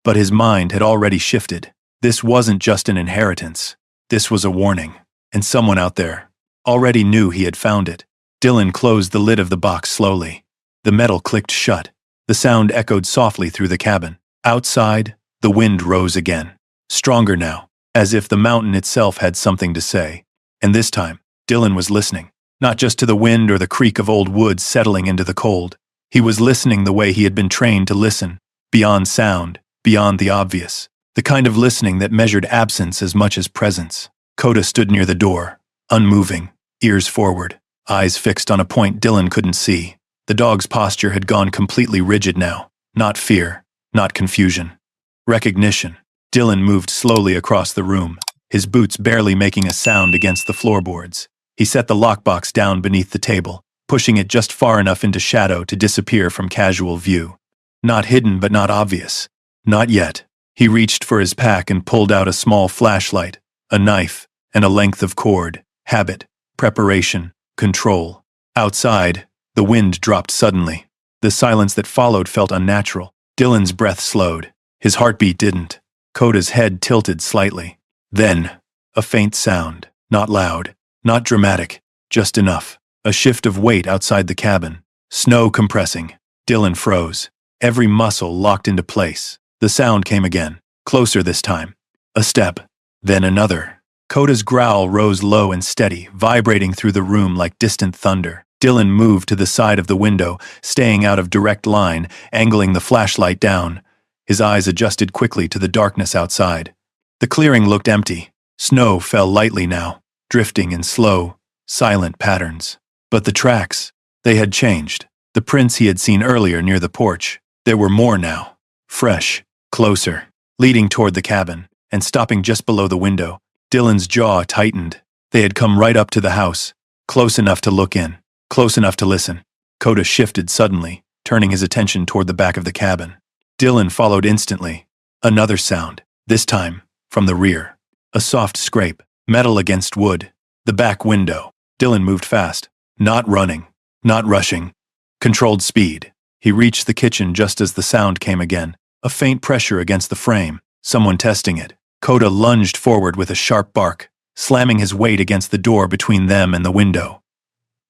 But his mind had already shifted. This wasn't just an inheritance. This was a warning. And someone out there already knew he had found it. Dylan closed the lid of the box slowly. The metal clicked shut. The sound echoed softly through the cabin. Outside, the wind rose again. Stronger now, as if the mountain itself had something to say. And this time, Dylan was listening. Not just to the wind or the creak of old wood settling into the cold. He was listening the way he had been trained to listen. Beyond sound, beyond the obvious. The kind of listening that measured absence as much as presence. Coda stood near the door, unmoving, ears forward, eyes fixed on a point Dylan couldn't see. The dog's posture had gone completely rigid now. Not fear, not confusion. Recognition. Dylan moved slowly across the room, his boots barely making a sound against the floorboards. He set the lockbox down beneath the table, pushing it just far enough into shadow to disappear from casual view. Not hidden but not obvious. Not yet. He reached for his pack and pulled out a small flashlight, a knife, and a length of cord. Habit, preparation, control. Outside, the wind dropped suddenly. The silence that followed felt unnatural. Dylan's breath slowed. His heartbeat didn't. Coda's head tilted slightly. Then, a faint sound. Not loud, not dramatic, just enough. A shift of weight outside the cabin. Snow compressing. Dylan froze. Every muscle locked into place. The sound came again, closer this time. A step, then another. Coda's growl rose low and steady, vibrating through the room like distant thunder. Dylan moved to the side of the window, staying out of direct line, angling the flashlight down. His eyes adjusted quickly to the darkness outside. The clearing looked empty. Snow fell lightly now, drifting in slow, silent patterns. But the tracks, they had changed. The prints he had seen earlier near the porch. There were more now. Fresh, closer, leading toward the cabin, and stopping just below the window. Dylan's jaw tightened. They had come right up to the house, close enough to look in, close enough to listen. Coda shifted suddenly, turning his attention toward the back of the cabin. Dylan followed instantly. Another sound, this time, from the rear. A soft scrape, metal against wood. The back window. Dylan moved fast, not running, not rushing. Controlled speed. He reached the kitchen just as the sound came again. A faint pressure against the frame. Someone testing it. Coda lunged forward with a sharp bark, slamming his weight against the door between them and the window.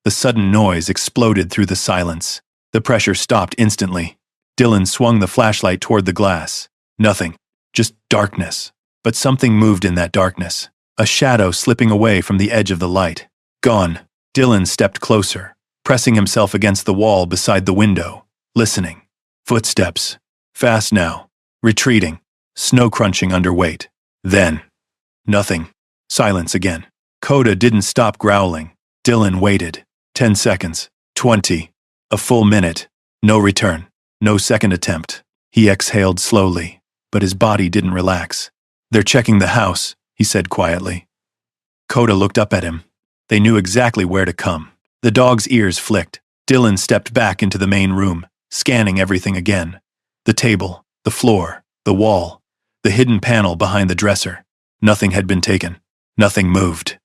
The sudden noise exploded through the silence. The pressure stopped instantly. Dylan swung the flashlight toward the glass. Nothing. Just darkness. But something moved in that darkness. A shadow slipping away from the edge of the light. Gone. Dylan stepped closer, pressing himself against the wall beside the window, listening. Footsteps. Fast now. Retreating. Snow crunching under weight. Then. Nothing. Silence again. Coda didn't stop growling. Dylan waited. 10 seconds. 20. A full minute. No return. No second attempt. He exhaled slowly, but his body didn't relax. They're checking the house, he said quietly. Coda looked up at him. They knew exactly where to come. The dog's ears flicked. Dylan stepped back into the main room, scanning everything again. The table, The floor, the wall, the hidden panel behind the dresser. Nothing had been taken. Nothing moved.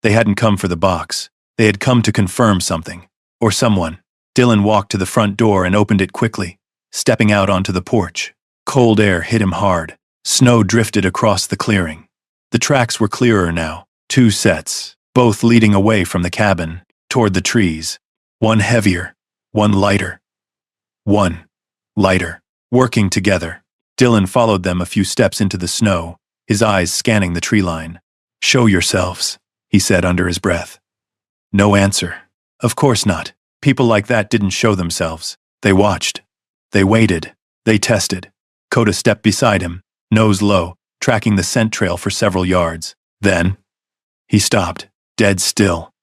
They hadn't come for the box. They had come to confirm something. Or someone. Dylan walked to the front door and opened it quickly, stepping out onto the porch. Cold air hit him hard. Snow drifted across the clearing. The tracks were clearer now. 2 sets, both leading away from the cabin, toward the trees. One heavier, one lighter. One lighter. Working together. Dylan followed them a few steps into the snow, his eyes scanning the tree line. "Show yourselves," he said under his breath. No answer. Of course not. People like that didn't show themselves. They watched. They waited. They tested. Coda stepped beside him, nose low, tracking the scent trail for several yards. Then, he stopped, dead still,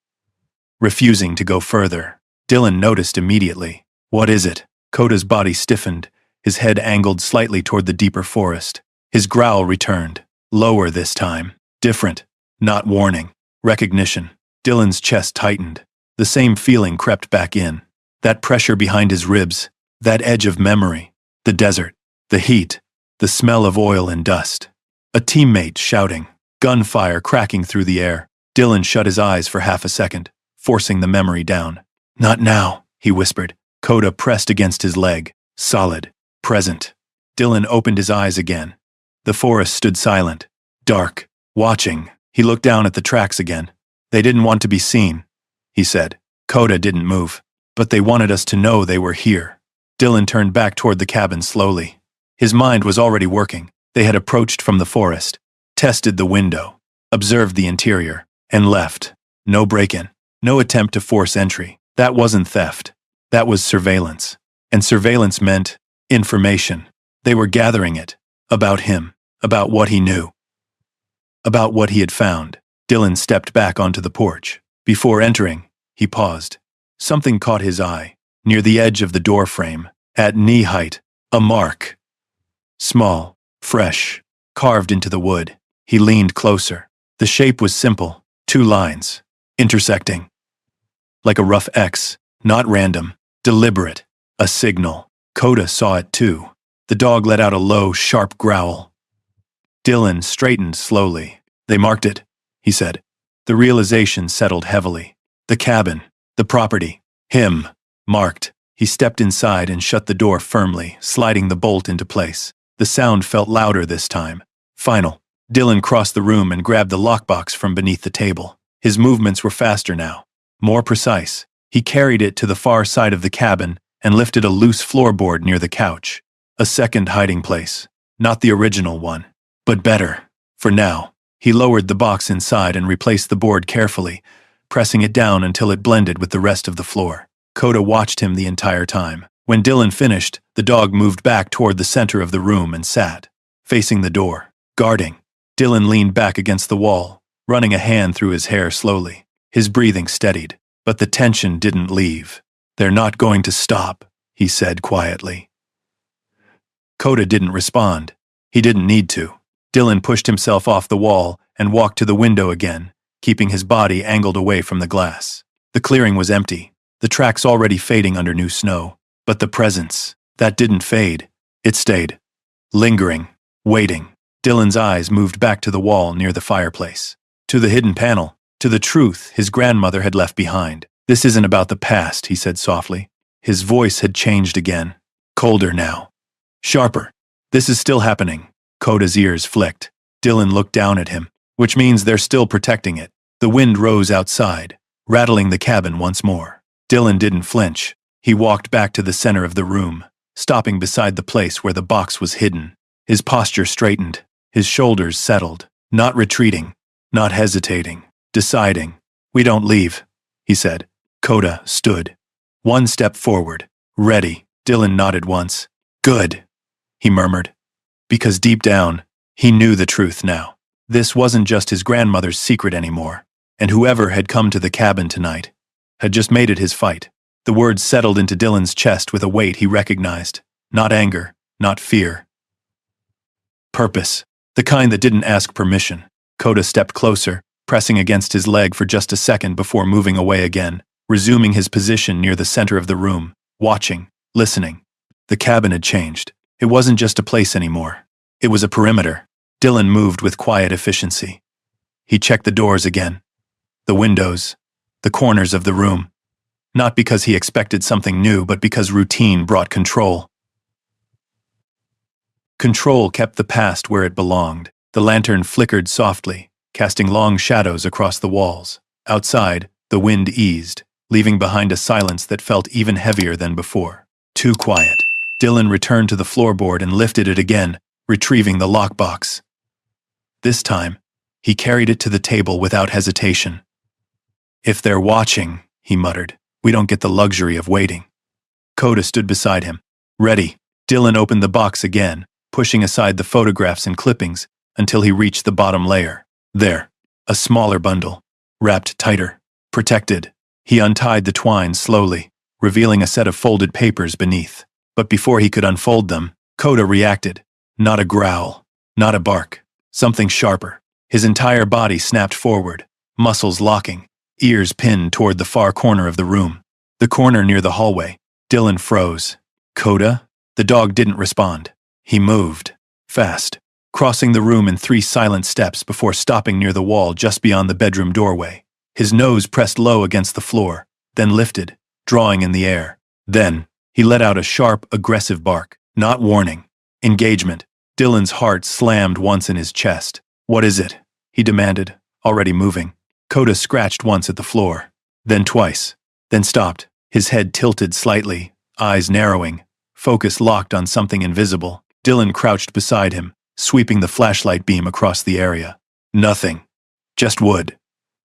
refusing to go further. Dylan noticed immediately. "What is it?" Coda's body stiffened, his head angled slightly toward the deeper forest. His growl returned, lower this time. Different, not warning. Recognition. Dylan's chest tightened. The same feeling crept back in. That pressure behind his ribs, that edge of memory. The desert, the heat, the smell of oil and dust. A teammate shouting, gunfire cracking through the air. Dylan shut his eyes for half a second, forcing the memory down. "Not now," he whispered. Coda pressed against his leg, solid, present. Dylan opened his eyes again. The forest stood silent, dark, watching. He looked down at the tracks again. "They didn't want to be seen," he said. Coda didn't move. "But they wanted us to know they were here." Dylan turned back toward the cabin slowly. His mind was already working. They had approached from the forest, tested the window, observed the interior, and left. No break-in, no attempt to force entry. That wasn't theft. That was surveillance. And surveillance meant information. They were gathering it. About him. About what he knew. About what he had found. Dylan stepped back onto the porch. Before entering, he paused. Something caught his eye. Near the edge of the door frame, at knee height, a mark. Small, fresh, carved into the wood. He leaned closer. The shape was simple. 2 lines. Intersecting. Like a rough X. Not random. Deliberate. A signal. Coda saw it too. The dog let out a low, sharp growl. Dylan straightened slowly. "They marked it," he said. The realization settled heavily. The cabin. The property. Him. Marked. He stepped inside and shut the door firmly, sliding the bolt into place. The sound felt louder this time. Final. Dylan crossed the room and grabbed the lockbox from beneath the table. His movements were faster now. More precise. He carried it to the far side of the cabin and lifted a loose floorboard near the couch. A second hiding place. Not the original one, but better. For now. He lowered the box inside and replaced the board carefully, pressing it down until it blended with the rest of the floor. Coda watched him the entire time. When Dylan finished, the dog moved back toward the center of the room and sat, facing the door, guarding. Dylan leaned back against the wall, running a hand through his hair slowly. His breathing steadied, but the tension didn't leave. "They're not going to stop," he said quietly. Coda didn't respond. He didn't need to. Dylan pushed himself off the wall and walked to the window again, keeping his body angled away from the glass. The clearing was empty, the tracks already fading under new snow. But the presence, that didn't fade. It stayed. Lingering, waiting. Dylan's eyes moved back to the wall near the fireplace. To the hidden panel, to the truth his grandmother had left behind. "This isn't about the past," he said softly. His voice had changed again. Colder now. Sharper. "This is still happening." Coda's ears flicked. Dylan looked down at him. "Which means they're still protecting it." The wind rose outside, rattling the cabin once more. Dylan didn't flinch. He walked back to the center of the room, stopping beside the place where the box was hidden. His posture straightened, his shoulders settled, not retreating, not hesitating, deciding. "We don't leave," he said. Coda stood. One step forward, ready. Dylan nodded once. "Good," he murmured. Because deep down, he knew the truth now. This wasn't just his grandmother's secret anymore, and whoever had come to the cabin tonight had just made it his fight. The words settled into Dylan's chest with a weight he recognized. Not anger, not fear. Purpose. The kind that didn't ask permission. Coda stepped closer, pressing against his leg for just a second before moving away again, resuming his position near the center of the room, watching, listening. The cabin had changed. It wasn't just a place anymore. It was a perimeter. Dylan moved with quiet efficiency. He checked the doors again, the windows, the corners of the room. Not because he expected something new, but because routine brought control. Control kept the past where it belonged. The lantern flickered softly, casting long shadows across the walls. Outside, the wind eased, leaving behind a silence that felt even heavier than before. Too quiet. Dylan returned to the floorboard and lifted it again, retrieving the lockbox. This time, he carried it to the table without hesitation. "If they're watching," he muttered, "we don't get the luxury of waiting." Coda stood beside him. "Ready." Dylan opened the box again, pushing aside the photographs and clippings until he reached the bottom layer. There, a smaller bundle, wrapped tighter, protected. He untied the twine slowly, revealing a set of folded papers beneath. But before he could unfold them, Coda reacted. Not a growl, not a bark, something sharper. His entire body snapped forward, muscles locking, ears pinned toward the far corner of the room. The corner near the hallway. Dylan froze. "Coda?" The dog didn't respond. He moved, fast, crossing the room in 3 silent steps before stopping near the wall just beyond the bedroom doorway. His nose pressed low against the floor, then lifted, drawing in the air. Then, he let out a sharp, aggressive bark. Not warning. Engagement. Dylan's heart slammed once in his chest. "What is it?" he demanded, already moving. Coda scratched once at the floor, then twice, then stopped, his head tilted slightly, eyes narrowing, focus locked on something invisible. Dylan crouched beside him, sweeping the flashlight beam across the area. Nothing. Just wood.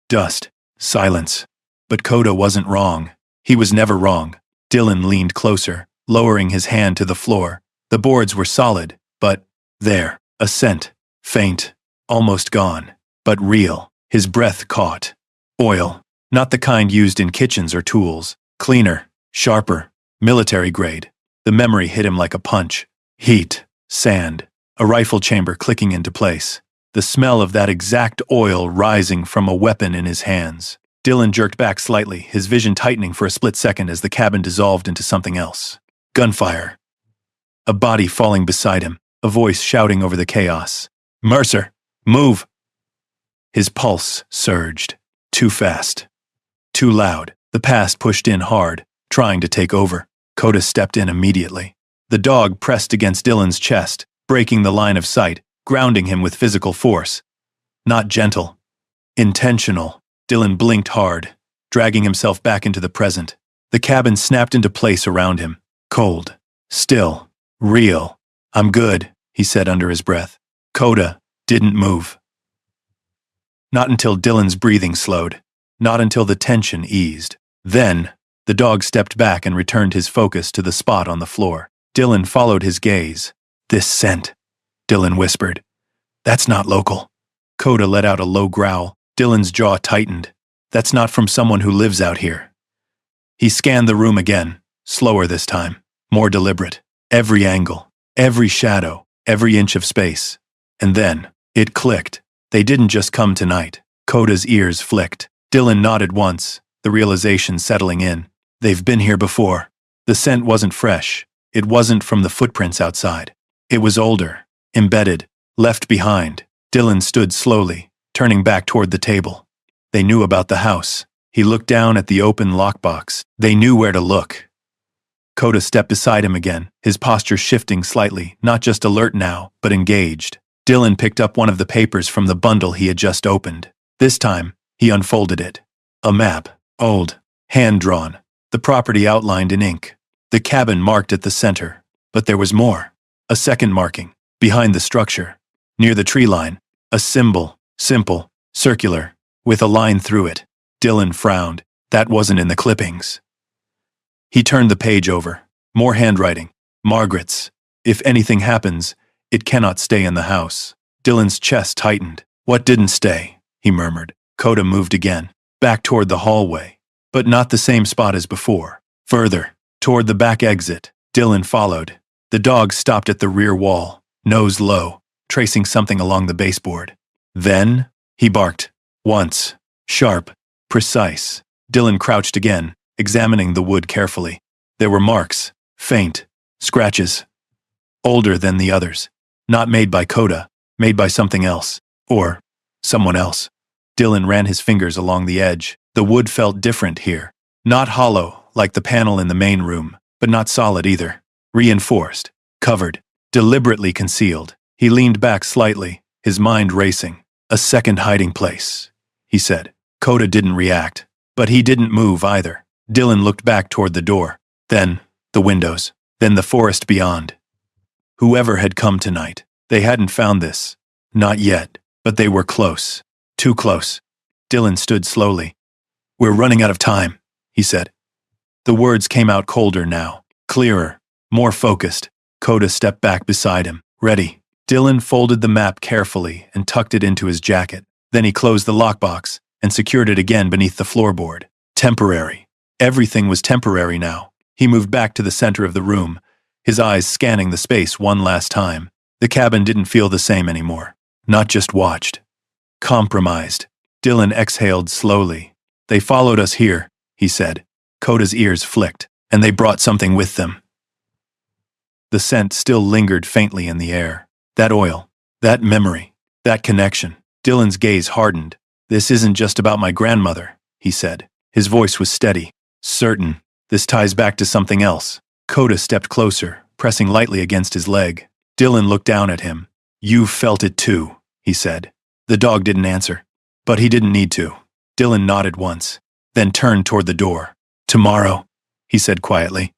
Dust. Silence. But Coda wasn't wrong. He was never wrong. Dylan leaned closer, lowering his hand to the floor. The boards were solid, but there, a scent. Faint. Almost gone. But real. His breath caught. Oil. Not the kind used in kitchens or tools. Cleaner. Sharper. Military grade. The memory hit him like a punch. Heat. Sand. A rifle chamber clicking into place. The smell of that exact oil rising from a weapon in his hands. Dylan jerked back slightly, his vision tightening for a split second as the cabin dissolved into something else. Gunfire. A body falling beside him, a voice shouting over the chaos. "Mercer! Move!" His pulse surged. Too fast. Too loud. The past pushed in hard, trying to take over. Coda stepped in immediately. The dog pressed against Dylan's chest, breaking the line of sight, grounding him with physical force. Not gentle. Intentional. Dylan blinked hard, dragging himself back into the present. The cabin snapped into place around him. Cold. Still. Real. "I'm good," he said under his breath. Coda didn't move. Not until Dylan's breathing slowed. Not until the tension eased. Then, the dog stepped back and returned his focus to the spot on the floor. Dylan followed his gaze. "This scent," Dylan whispered. "That's not local." Coda let out a low growl. Dylan's jaw tightened. "That's not from someone who lives out here." He scanned the room again, slower this time, more deliberate. Every angle, every shadow, every inch of space. And then, it clicked. They didn't just come tonight. Coda's ears flicked. Dylan nodded once, the realization settling in. They've been here before. The scent wasn't fresh. It wasn't from the footprints outside. It was older, embedded, left behind. Dylan stood slowly, turning back toward the table. They knew about the house. He looked down at the open lockbox. They knew where to look. Coda stepped beside him again, his posture shifting slightly, not just alert now, but engaged. Dylan picked up one of the papers from the bundle he had just opened. This time, he unfolded it. A map, old, hand-drawn, the property outlined in ink, the cabin marked at the center. But there was more. A second marking, behind the structure, near the tree line, a symbol, simple, circular, with a line through it. Dylan frowned. That wasn't in the clippings. He turned the page over. More handwriting. Margaret's. "If anything happens, it cannot stay in the house." Dylan's chest tightened. "What didn't stay?" he murmured. Coda moved again, back toward the hallway, but not the same spot as before. Further, toward the back exit. Dylan followed. The dog stopped at the rear wall, nose low, tracing something along the baseboard. Then, he barked. Once. Sharp. Precise. Dylan crouched again, examining the wood carefully. There were marks. Faint. Scratches. older than the others. Not made by Coda, made by something else. Or someone else. Dylan ran his fingers along the edge. The wood felt different here. Not hollow, like the panel in the main room, but not solid either. Reinforced, covered, deliberately concealed. He leaned back slightly, his mind racing. A second hiding place, he said. Coda didn't react, but he didn't move either. Dylan looked back toward the door, then the windows, then the forest beyond. Whoever had come tonight, they hadn't found this. Not yet, but they were close. Too close. Dylan stood slowly. "We're running out of time," he said. The words came out colder now, clearer, more focused. Coda stepped back beside him. "Ready." Dylan folded the map carefully and tucked it into his jacket. Then he closed the lockbox and secured it again beneath the floorboard. Temporary. Everything was temporary now. He moved back to the center of the room, his eyes scanning the space one last time. The cabin didn't feel the same anymore. Not just watched. Compromised. Dylan exhaled slowly. "They followed us here," he said. Coda's ears flicked, and they brought something with them. The scent still lingered faintly in the air. That oil. That memory. That connection. Dylan's gaze hardened. "This isn't just about my grandmother," he said. His voice was steady. "Certain. This ties back to something else." Coda stepped closer, pressing lightly against his leg. Dylan looked down at him. "You felt it too," he said. The dog didn't answer. But he didn't need to. Dylan nodded once, then turned toward the door. "Tomorrow," he said quietly.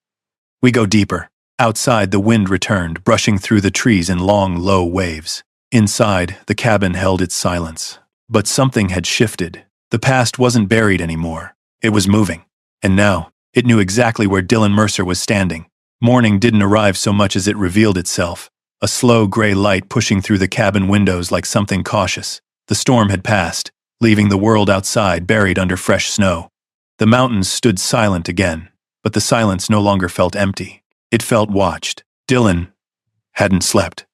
"We go deeper." Outside, the wind returned, brushing through the trees in long, low waves. Inside, the cabin held its silence. But something had shifted. The past wasn't buried anymore. It was moving. And now, it knew exactly where Dylan Mercer was standing. Morning didn't arrive so much as it revealed itself. A slow gray light pushing through the cabin windows like something cautious. The storm had passed, leaving the world outside buried under fresh snow. The mountains stood silent again, but the silence no longer felt empty. It felt watched. Dylan hadn't slept.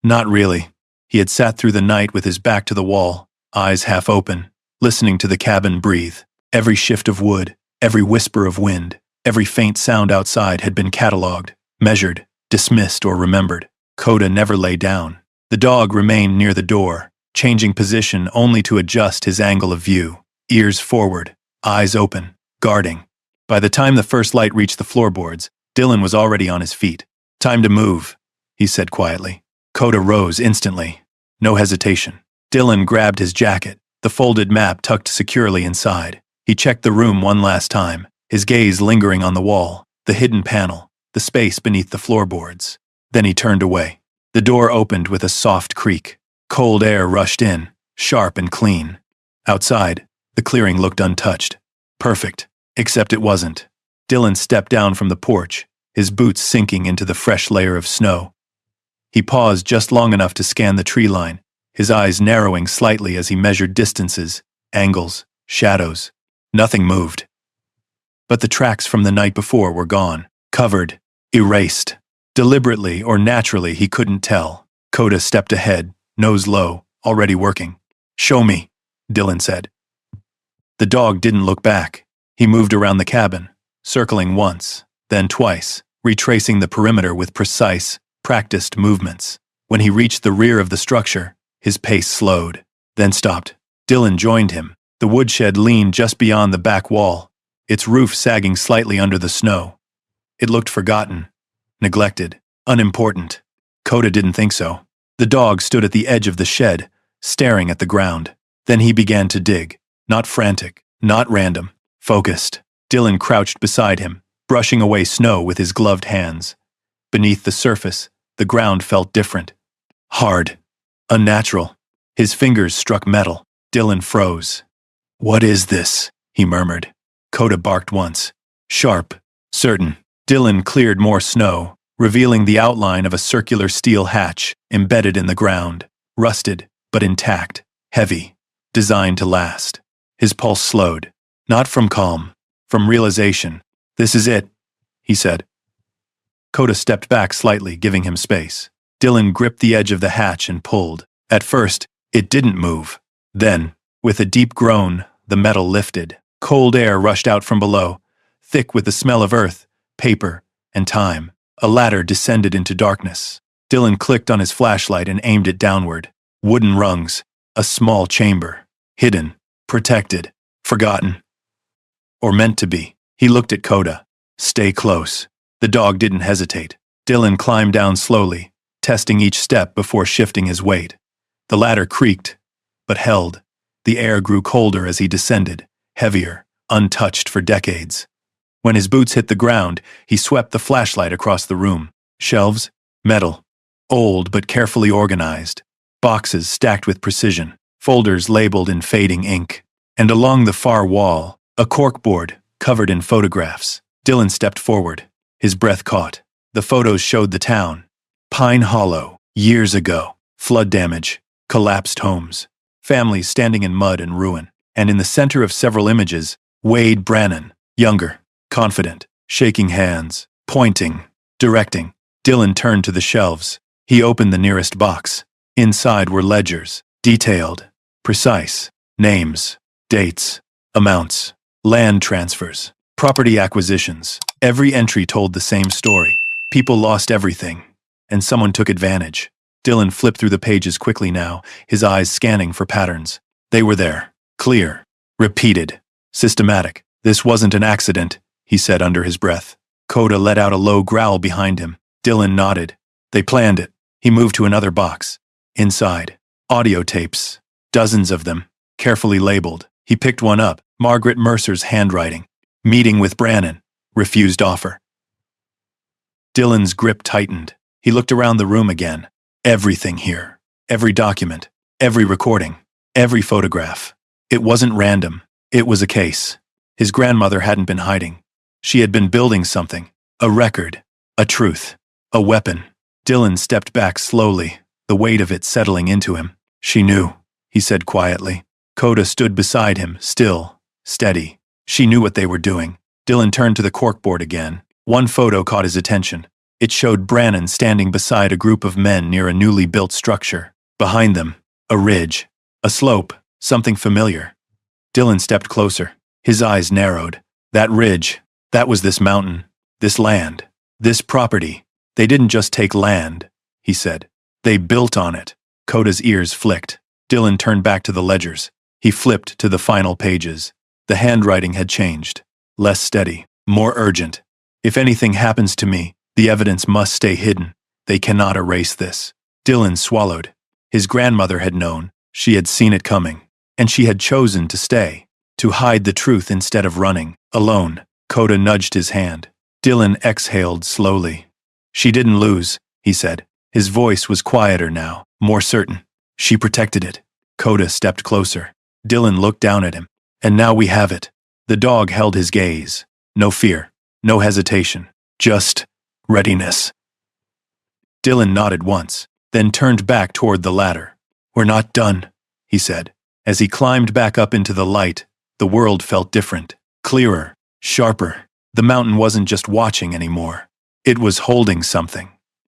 Not really. He had sat through the night with his back to the wall, eyes half open, listening to the cabin breathe. Every shift of wood, every whisper of wind, every faint sound outside had been catalogued, measured, dismissed, or remembered. Coda never lay down. The dog remained near the door, changing position only to adjust his angle of view, ears forward, eyes open, guarding. By the time the first light reached the floorboards, Dylan was already on his feet. "Time to move," he said quietly. Coda rose instantly. No hesitation. Dylan grabbed his jacket, the folded map tucked securely inside. He checked the room one last time, his gaze lingering on the wall, the hidden panel, the space beneath the floorboards. Then he turned away. The door opened with a soft creak. Cold air rushed in, sharp and clean. Outside, the clearing looked untouched. Perfect. Except it wasn't. Dylan stepped down from the porch, his boots sinking into the fresh layer of snow. He paused just long enough to scan the tree line, his eyes narrowing slightly as he measured distances, angles, shadows. Nothing moved. But the tracks from the night before were gone, covered, erased. Deliberately or naturally, he couldn't tell. Coda stepped ahead, nose low, already working. "Show me," Dylan said. The dog didn't look back. He moved around the cabin, circling once, then twice, retracing the perimeter with precise, practiced movements. When he reached the rear of the structure, his pace slowed, then stopped. Dylan joined him. The woodshed leaned just beyond the back wall, its roof sagging slightly under the snow. It looked forgotten, neglected, unimportant. Coda didn't think so. The dog stood at the edge of the shed, staring at the ground. Then he began to dig, not frantic, not random, focused. Dylan crouched beside him, brushing away snow with his gloved hands. Beneath the surface, the ground felt different. Hard. Unnatural. His fingers struck metal. Dylan froze. "What is this?" he murmured. Coda barked once. Sharp. Certain. Dylan cleared more snow, revealing the outline of a circular steel hatch embedded in the ground. Rusted, but intact. Heavy. Designed to last. His pulse slowed. Not from calm. From realization. "This is it," he said. Coda stepped back slightly, giving him space. Dylan gripped the edge of the hatch and pulled. At first, it didn't move. Then, with a deep groan, the metal lifted. Cold air rushed out from below, thick with the smell of earth, paper, and time. A ladder descended into darkness. Dylan clicked on his flashlight and aimed it downward. Wooden rungs. A small chamber. Hidden. Protected. Forgotten. Or meant to be. He looked at Coda. Stay close. The dog didn't hesitate. Dylan climbed down slowly, testing each step before shifting his weight. The ladder creaked, but held. The air grew colder as he descended, heavier, untouched for decades. When his boots hit the ground, he swept the flashlight across the room. Shelves, metal, old but carefully organized. Boxes stacked with precision, folders labeled in fading ink. And along the far wall, a corkboard covered in photographs. Dylan stepped forward. His breath caught. The photos showed the town. Pine Hollow, years ago. Flood damage, collapsed homes, families standing in mud and ruin. And in the center of several images, Wade Brannon, younger, confident, shaking hands, pointing, directing. Dylan turned to the shelves. He opened the nearest box. Inside were ledgers, detailed, precise, names, dates, amounts, land transfers, property acquisitions. Every entry told the same story. People lost everything, and someone took advantage. Dylan flipped through the pages quickly now, his eyes scanning for patterns. They were there, clear, repeated, systematic. This wasn't an accident, he said under his breath. Coda let out a low growl behind him. Dylan nodded. They planned it. He moved to another box. Inside, audio tapes, dozens of them, carefully labeled. He picked one up, Margaret Mercer's handwriting. Meeting with Brannon. Refused offer. Dylan's grip tightened. He looked around the room again. Everything here. Every document. Every recording. Every photograph. It wasn't random. It was a case. His grandmother hadn't been hiding. She had been building something. A record. A truth. A weapon. Dylan stepped back slowly, the weight of it settling into him. She knew, he said quietly. Coda stood beside him, still, steady. She knew what they were doing. Dylan turned to the corkboard again. One photo caught his attention. It showed Brannon standing beside a group of men near a newly built structure. Behind them, a ridge, a slope, something familiar. Dylan stepped closer. His eyes narrowed. That ridge, that was this mountain, this land, this property. They didn't just take land, he said. They built on it. Coda's ears flicked. Dylan turned back to the ledgers. He flipped to the final pages. The handwriting had changed. Less steady, more urgent. If anything happens to me, the evidence must stay hidden. They cannot erase this. Dylan swallowed. His grandmother had known. She had seen it coming. And she had chosen to stay. To hide the truth instead of running. Alone. Coda nudged his hand. Dylan exhaled slowly. She didn't lose, he said. His voice was quieter now, more certain. She protected it. Coda stepped closer. Dylan looked down at him. And now we have it. The dog held his gaze. No fear. No hesitation. Just readiness. Dylan nodded once, then turned back toward the ladder. We're not done, he said. As he climbed back up into the light, the world felt different, clearer, sharper. The mountain wasn't just watching anymore. It was holding something.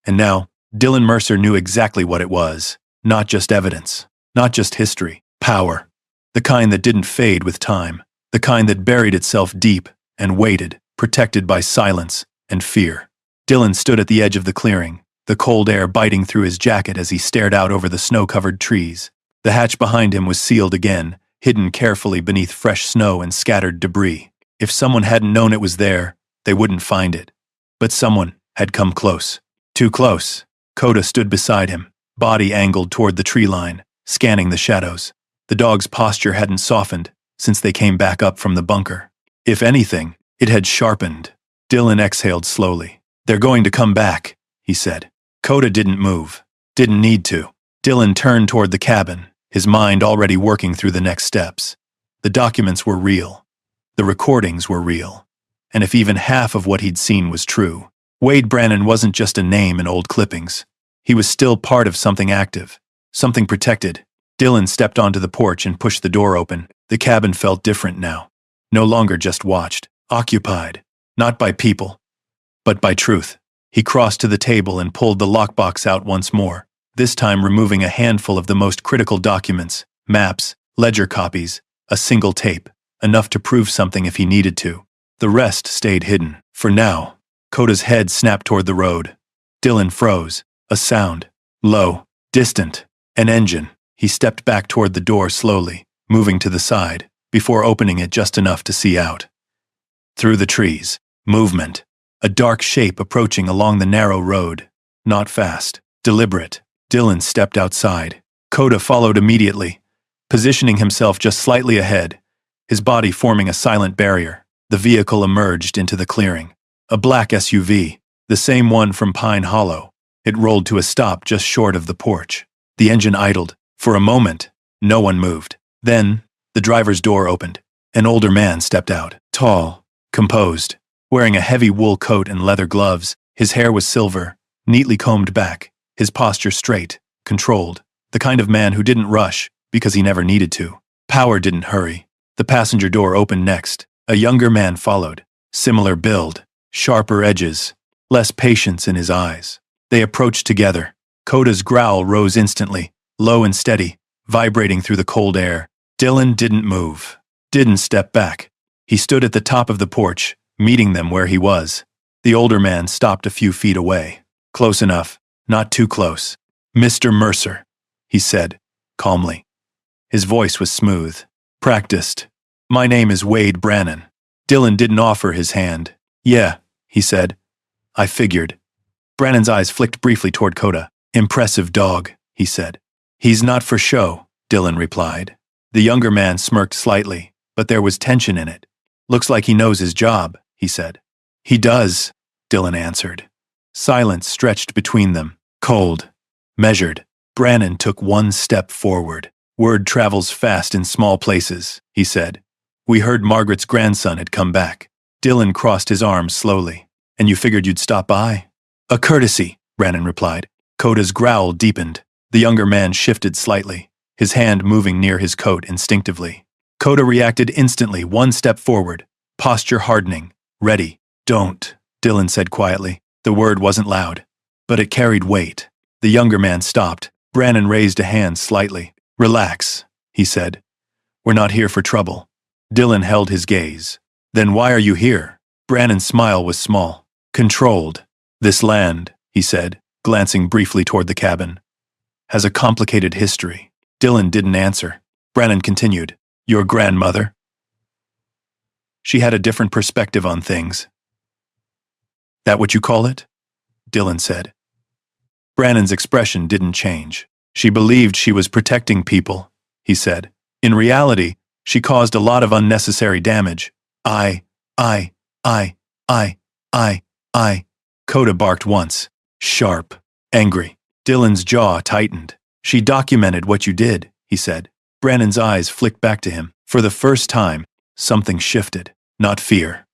And now, Dylan Mercer knew exactly what it was. Not just evidence. Not just history. Power. The kind that didn't fade with time. The kind that buried itself deep and waited, protected by silence and fear. Dylan stood at the edge of the clearing, the cold air biting through his jacket as he stared out over the snow-covered trees. The hatch behind him was sealed again, hidden carefully beneath fresh snow and scattered debris. If someone hadn't known it was there, they wouldn't find it. But someone had come close. Too close. Coda stood beside him, body angled toward the tree line, scanning the shadows. The dog's posture hadn't softened since they came back up from the bunker. If anything, it had sharpened. Dylan exhaled slowly. They're going to come back, he said. Coda didn't move. Didn't need to. Dylan turned toward the cabin, his mind already working through the next steps. The documents were real. The recordings were real. And if even half of what he'd seen was true, Wade Brannon wasn't just a name in old clippings. He was still part of something active, something protected. Dylan stepped onto the porch and pushed the door open. The cabin felt different now. No longer just watched, occupied. Not by people, but by truth. He crossed to the table and pulled the lockbox out once more, this time removing a handful of the most critical documents, maps, ledger copies, a single tape, enough to prove something if he needed to. The rest stayed hidden, for now. Coda's head snapped toward the road. Dylan froze. A sound. Low. Distant. An engine. He stepped back toward the door slowly, moving to the side, before opening it just enough to see out. Through the trees. Movement. A dark shape approaching along the narrow road. Not fast. Deliberate. Dylan stepped outside. Coda followed immediately, positioning himself just slightly ahead, his body forming a silent barrier. The vehicle emerged into the clearing. A black SUV, the same one from Pine Hollow. It rolled to a stop just short of the porch. The engine idled. For a moment, no one moved. Then, the driver's door opened. An older man stepped out. Tall, composed, wearing a heavy wool coat and leather gloves. His hair was silver, neatly combed back, his posture straight, controlled. The kind of man who didn't rush because he never needed to. Power didn't hurry. The passenger door opened next. A younger man followed. Similar build, sharper edges, less patience in his eyes. They approached together. Coda's growl rose instantly, low and steady, vibrating through the cold air. Dylan didn't move, didn't step back. He stood at the top of the porch, meeting them where he was. The older man stopped a few feet away. Close enough, not too close. "Mr. Mercer," he said, calmly. His voice was smooth, practiced. "My name is Wade Brannon." Dylan didn't offer his hand. "Yeah," he said. "I figured." Brannon's eyes flicked briefly toward Coda. "Impressive dog," he said. "He's not for show," Dylan replied. The younger man smirked slightly, but there was tension in it. "Looks like he knows his job," he said. "He does," Dylan answered. Silence stretched between them, cold, measured. Brannon took one step forward. "Word travels fast in small places," he said. "We heard Margaret's grandson had come back." Dylan crossed his arms slowly. "And you figured you'd stop by?" "A courtesy," Brannon replied. Coda's growl deepened. The younger man shifted slightly, his hand moving near his coat instinctively. Coda reacted instantly, one step forward, posture hardening. "Ready." "Don't," Dylan said quietly. The word wasn't loud, but it carried weight. The younger man stopped. Brannon raised a hand slightly. "Relax," he said. "We're not here for trouble." Dylan held his gaze. "Then why are you here?" Brannon's smile was small, controlled. "This land," he said, glancing briefly toward the cabin, "has a complicated history." Dylan didn't answer. Brannon continued. "Your grandmother?" "She had a different perspective on things." "That what you call it?" Dylan said. Brannon's expression didn't change. "She believed she was protecting people," he said. "In reality, she caused a lot of unnecessary damage." I. Coda barked once. Sharp. Angry. Dylan's jaw tightened. "She documented what you did," he said. Brannon's eyes flicked back to him. For the first time, something shifted. Not fear,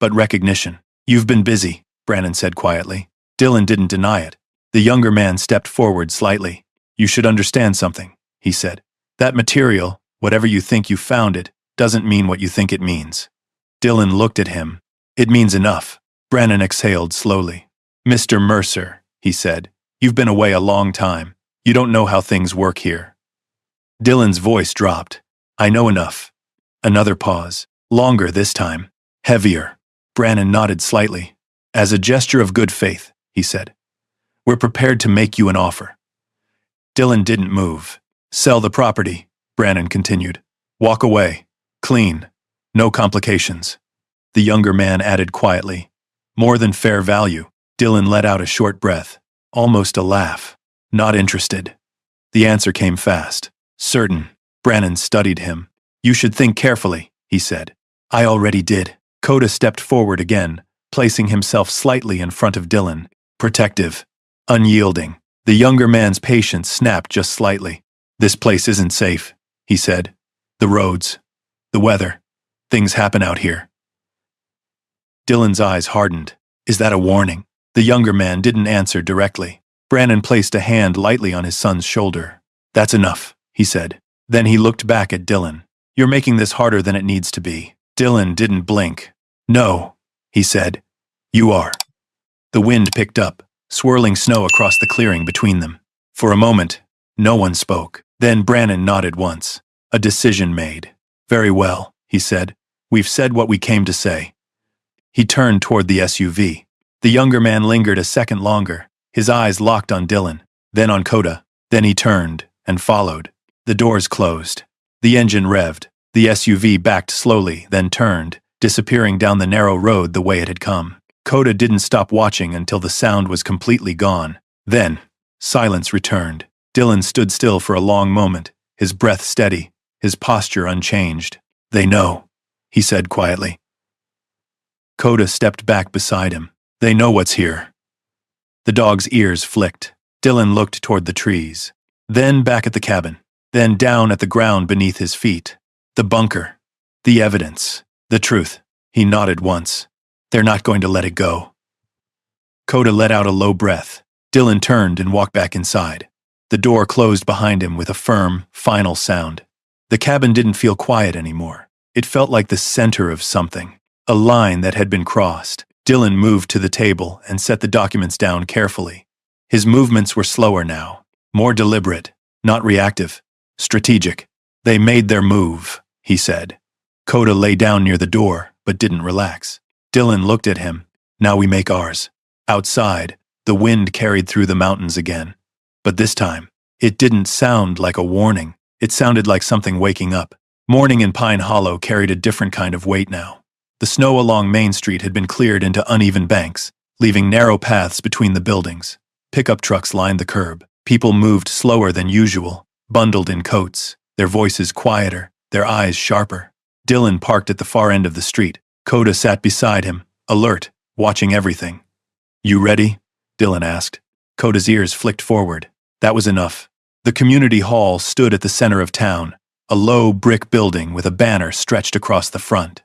but recognition. "You've been busy," Brannon said quietly. Dylan didn't deny it. The younger man stepped forward slightly. "You should understand something," he said. "That material, whatever you think you found it, doesn't mean what you think it means." Dylan looked at him. "It means enough." Brannon exhaled slowly. "Mr. Mercer," he said, "you've been away a long time. You don't know how things work here." Dylan's voice dropped. "I know enough." Another pause. Longer this time. Heavier. Brannon nodded slightly. "As a gesture of good faith," he said, "we're prepared to make you an offer." Dylan didn't move. "Sell the property," Brannon continued. "Walk away. Clean. No complications." The younger man added quietly. "More than fair value." Dylan let out a short breath, almost a laugh. "Not interested." The answer came fast. "Certain." Brannon studied him. "You should think carefully," he said. "I already did." Coda stepped forward again, placing himself slightly in front of Dylan. Protective. Unyielding. The younger man's patience snapped just slightly. "This place isn't safe," he said. "The roads. The weather. Things happen out here." Dylan's eyes hardened. "Is that a warning?" The younger man didn't answer directly. Brannon placed a hand lightly on his son's shoulder. "That's enough," he said. Then he looked back at Dylan. "You're making this harder than it needs to be." Dylan didn't blink. "No," he said. "You are." The wind picked up, swirling snow across the clearing between them. For a moment, no one spoke. Then Brannon nodded once. A decision made. "Very well," he said. "We've said what we came to say." He turned toward the SUV. The younger man lingered a second longer, his eyes locked on Dylan, then on Coda. Then he turned and followed. The doors closed. The engine revved. The SUV backed slowly, then turned, disappearing down the narrow road the way it had come. Coda didn't stop watching until the sound was completely gone. Then, silence returned. Dylan stood still for a long moment, his breath steady, his posture unchanged. "They know," he said quietly. Coda stepped back beside him. "They know what's here." The dog's ears flicked. Dylan looked toward the trees, then back at the cabin, then down at the ground beneath his feet. The bunker, the evidence, the truth. He nodded once. "They're not going to let it go." Coda let out a low breath. Dylan turned and walked back inside. The door closed behind him with a firm, final sound. The cabin didn't feel quiet anymore. It felt like the center of something, a line that had been crossed. Dylan moved to the table and set the documents down carefully. His movements were slower now, more deliberate, not reactive, strategic. "They made their move," he said. Coda lay down near the door, but didn't relax. Dylan looked at him. "Now we make ours." Outside, the wind carried through the mountains again. But this time, it didn't sound like a warning. It sounded like something waking up. Morning in Pine Hollow carried a different kind of weight now. The snow along Main Street had been cleared into uneven banks, leaving narrow paths between the buildings. Pickup trucks lined the curb. People moved slower than usual, bundled in coats, their voices quieter, their eyes sharper. Dylan parked at the far end of the street. Coda sat beside him, alert, watching everything. "You ready?" Dylan asked. Coda's ears flicked forward. That was enough. The community hall stood at the center of town, a low brick building with a banner stretched across the front.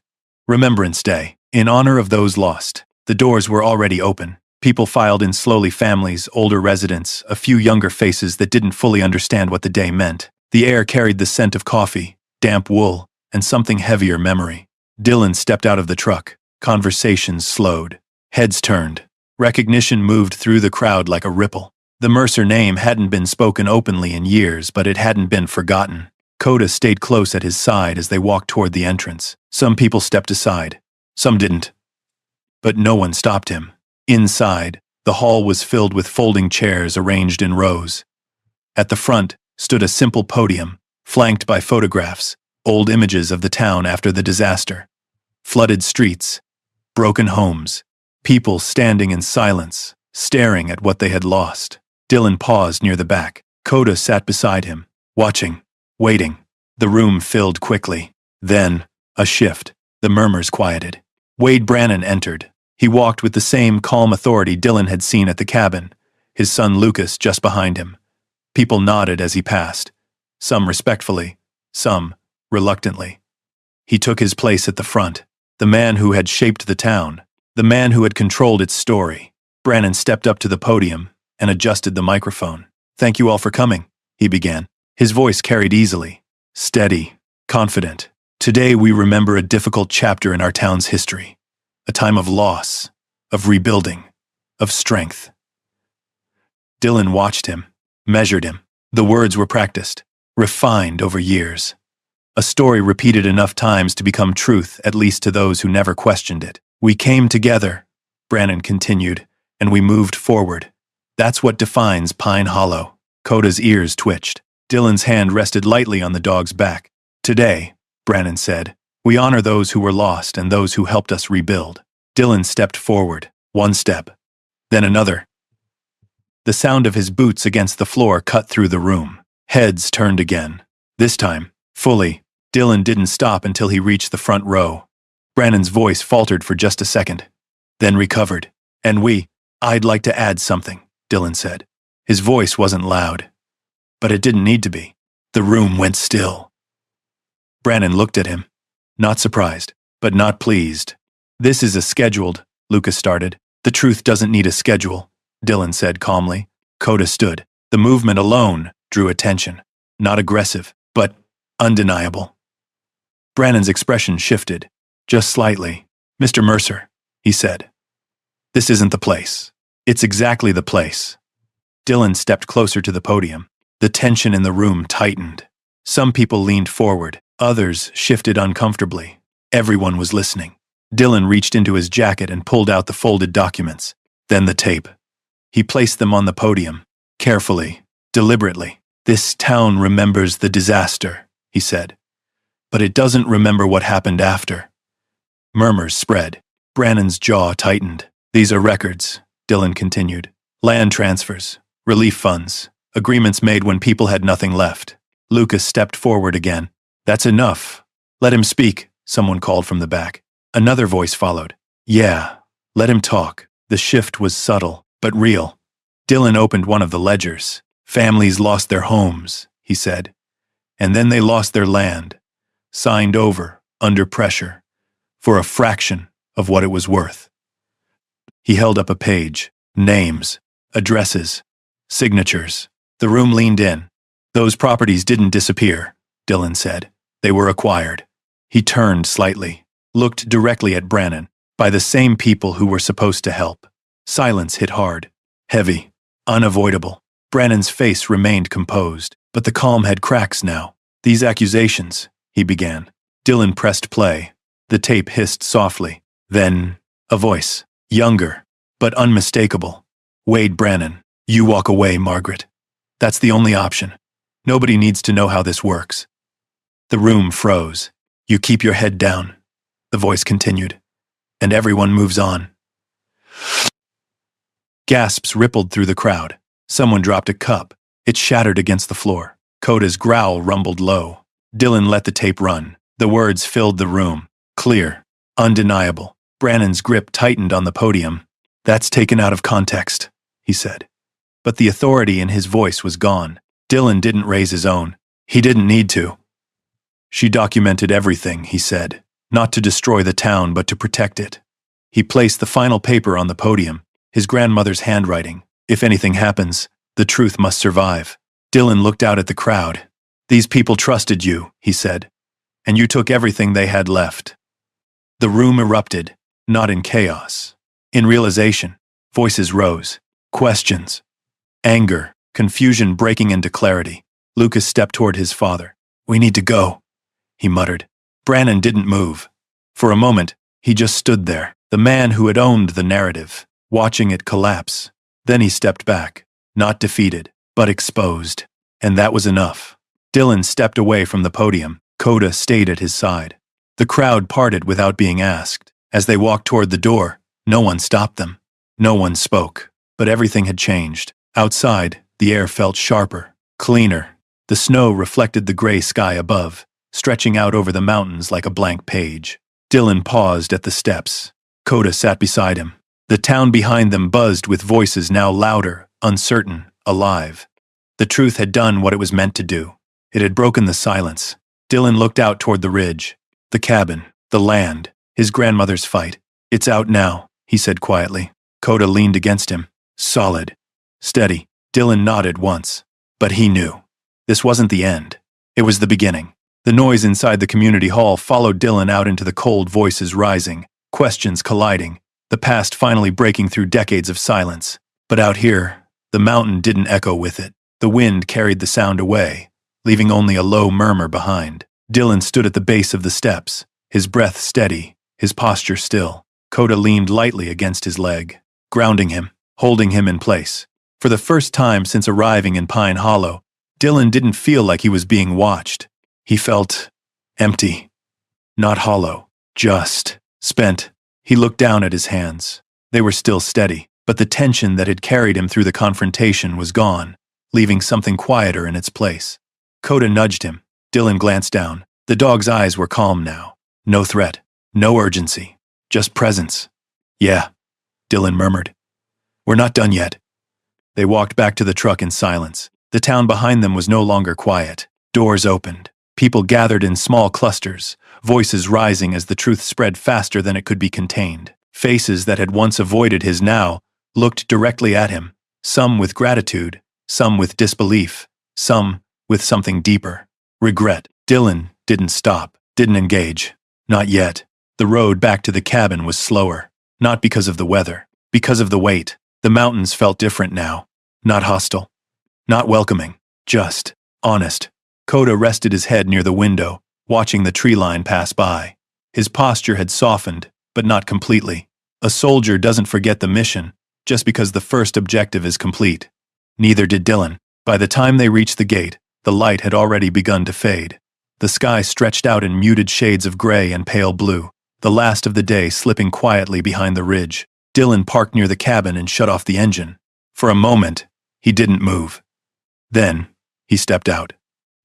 Remembrance Day, in honor of those lost. The doors were already open. People filed in slowly, families, older residents, a few younger faces that didn't fully understand what the day meant. The air carried the scent of coffee, damp wool, and something heavier memory. Dylan stepped out of the truck. Conversations slowed. Heads turned. Recognition moved through the crowd like a ripple. The Mercer name hadn't been spoken openly in years, but it hadn't been forgotten. Coda stayed close at his side as they walked toward the entrance. Some people stepped aside. Some didn't. But no one stopped him. Inside, the hall was filled with folding chairs arranged in rows. At the front stood a simple podium, flanked by photographs, old images of the town after the disaster. Flooded streets, broken homes, people standing in silence, staring at what they had lost. Dylan paused near the back. Coda sat beside him, watching, waiting. The room filled quickly. Then, a shift. The murmurs quieted. Wade Brannon entered. He walked with the same calm authority Dylan had seen at the cabin, his son Lucas just behind him. People nodded as he passed, some respectfully, some reluctantly. He took his place at the front, the man who had shaped the town, the man who had controlled its story. Brannon stepped up to the podium and adjusted the microphone. "Thank you all for coming," he began. His voice carried easily, steady, confident. "Today we remember a difficult chapter in our town's history, a time of loss, of rebuilding, of strength." Dylan watched him, measured him. The words were practiced, refined over years. A story repeated enough times to become truth, at least to those who never questioned it. "We came together," Brannon continued, "and we moved forward. That's what defines Pine Hollow." Coda's ears twitched. Dylan's hand rested lightly on the dog's back. "Today," Brannon said, "we honor those who were lost and those who helped us rebuild." Dylan stepped forward, one step, then another. The sound of his boots against the floor cut through the room. Heads turned again. This time, fully. Dylan didn't stop until he reached the front row. Brannon's voice faltered for just a second, then recovered. "I'd like to add something," Dylan said. His voice wasn't loud, but it didn't need to be. The room went still. Brannon looked at him, not surprised, but not pleased. "This is a scheduled," Lucas started. "The truth doesn't need a schedule," Dylan said calmly. Coda stood. The movement alone drew attention. Not aggressive, but undeniable. Brannon's expression shifted, just slightly. "Mr. Mercer," he said, "this isn't the place. It's exactly the place." Dylan stepped closer to the podium. The tension in the room tightened. Some people leaned forward, others shifted uncomfortably. Everyone was listening. Dylan reached into his jacket and pulled out the folded documents. Then the tape. He placed them on the podium, carefully, deliberately. "This town remembers the disaster," he said. "But it doesn't remember what happened after." Murmurs spread. Brannon's jaw tightened. "These are records," Dylan continued. "Land transfers, relief funds, agreements made when people had nothing left." Lucas stepped forward again. "That's enough. Let him speak," someone called from the back. Another voice followed. "Yeah, let him talk." The shift was subtle, but real. Dylan opened one of the ledgers. "Families lost their homes," he said. "And then they lost their land. Signed over, under pressure, for a fraction of what it was worth." He held up a page. Names, addresses, signatures. The room leaned in. "Those properties didn't disappear," Dylan said. "They were acquired." He turned slightly, looked directly at Brannon, by the same people who were supposed to help. Silence hit hard, heavy, unavoidable. Brannon's face remained composed, but the calm had cracks now. "These accusations," he began. Dylan pressed play. The tape hissed softly. Then, a voice, younger, but unmistakable. "Wade Brannon, you walk away, Margaret. That's the only option. Nobody needs to know how this works." The room froze. "You keep your head down," the voice continued, "and everyone moves on." Gasps rippled through the crowd. Someone dropped a cup. It shattered against the floor. Coda's growl rumbled low. Dylan let the tape run. The words filled the room. Clear. Undeniable. Brannon's grip tightened on the podium. "That's taken out of context," he said. But the authority in his voice was gone. Dylan didn't raise his own. He didn't need to. "She documented everything," he said. "Not to destroy the town, but to protect it." He placed the final paper on the podium. His grandmother's handwriting. "If anything happens, the truth must survive." Dylan looked out at the crowd. "These people trusted you," he said, "and you took everything they had left." The room erupted, not in chaos. In realization. Voices rose. Questions. Anger. Confusion breaking into clarity. Lucas stepped toward his father. "We need to go," he muttered. Brannon didn't move. For a moment, he just stood there, the man who had owned the narrative, watching it collapse. Then he stepped back, not defeated, but exposed. And that was enough. Dylan stepped away from the podium. Coda stayed at his side. The crowd parted without being asked. As they walked toward the door, no one stopped them. No one spoke. But everything had changed. Outside, the air felt sharper, cleaner. The snow reflected the gray sky above, stretching out over the mountains like a blank page. Dylan paused at the steps. Coda sat beside him. The town behind them buzzed with voices now louder, uncertain, alive. The truth had done what it was meant to do. It had broken the silence. Dylan looked out toward the ridge. The cabin, the land, his grandmother's fight. "It's out now," he said quietly. Coda leaned against him. Solid. Steady. Dylan nodded once. But he knew. This wasn't the end. It was the beginning. The noise inside the community hall followed Dylan out into the cold, voices rising, questions colliding, the past finally breaking through decades of silence. But out here, the mountain didn't echo with it. The wind carried the sound away, leaving only a low murmur behind. Dylan stood at the base of the steps, his breath steady, his posture still. Coda leaned lightly against his leg, grounding him, holding him in place. For the first time since arriving in Pine Hollow, Dylan didn't feel like he was being watched. He felt empty. Not hollow, just spent. He looked down at his hands. They were still steady, but the tension that had carried him through the confrontation was gone, leaving something quieter in its place. Coda nudged him. Dylan glanced down. The dog's eyes were calm now. No threat, no urgency, just presence. "Yeah," Dylan murmured. "We're not done yet." They walked back to the truck in silence. The town behind them was no longer quiet. Doors opened. People gathered in small clusters, voices rising as the truth spread faster than it could be contained. Faces that had once avoided his now looked directly at him, some with gratitude, some with disbelief, some with something deeper. Regret. Dylan didn't stop, didn't engage. Not yet. The road back to the cabin was slower. Not because of the weather, because of the weight. The mountains felt different now. Not hostile. Not welcoming. Just honest. Coda rested his head near the window, watching the tree line pass by. His posture had softened, but not completely. A soldier doesn't forget the mission, just because the first objective is complete. Neither did Dylan. By the time they reached the gate, the light had already begun to fade. The sky stretched out in muted shades of gray and pale blue, the last of the day slipping quietly behind the ridge. Dylan parked near the cabin and shut off the engine. For a moment, he didn't move. Then, he stepped out.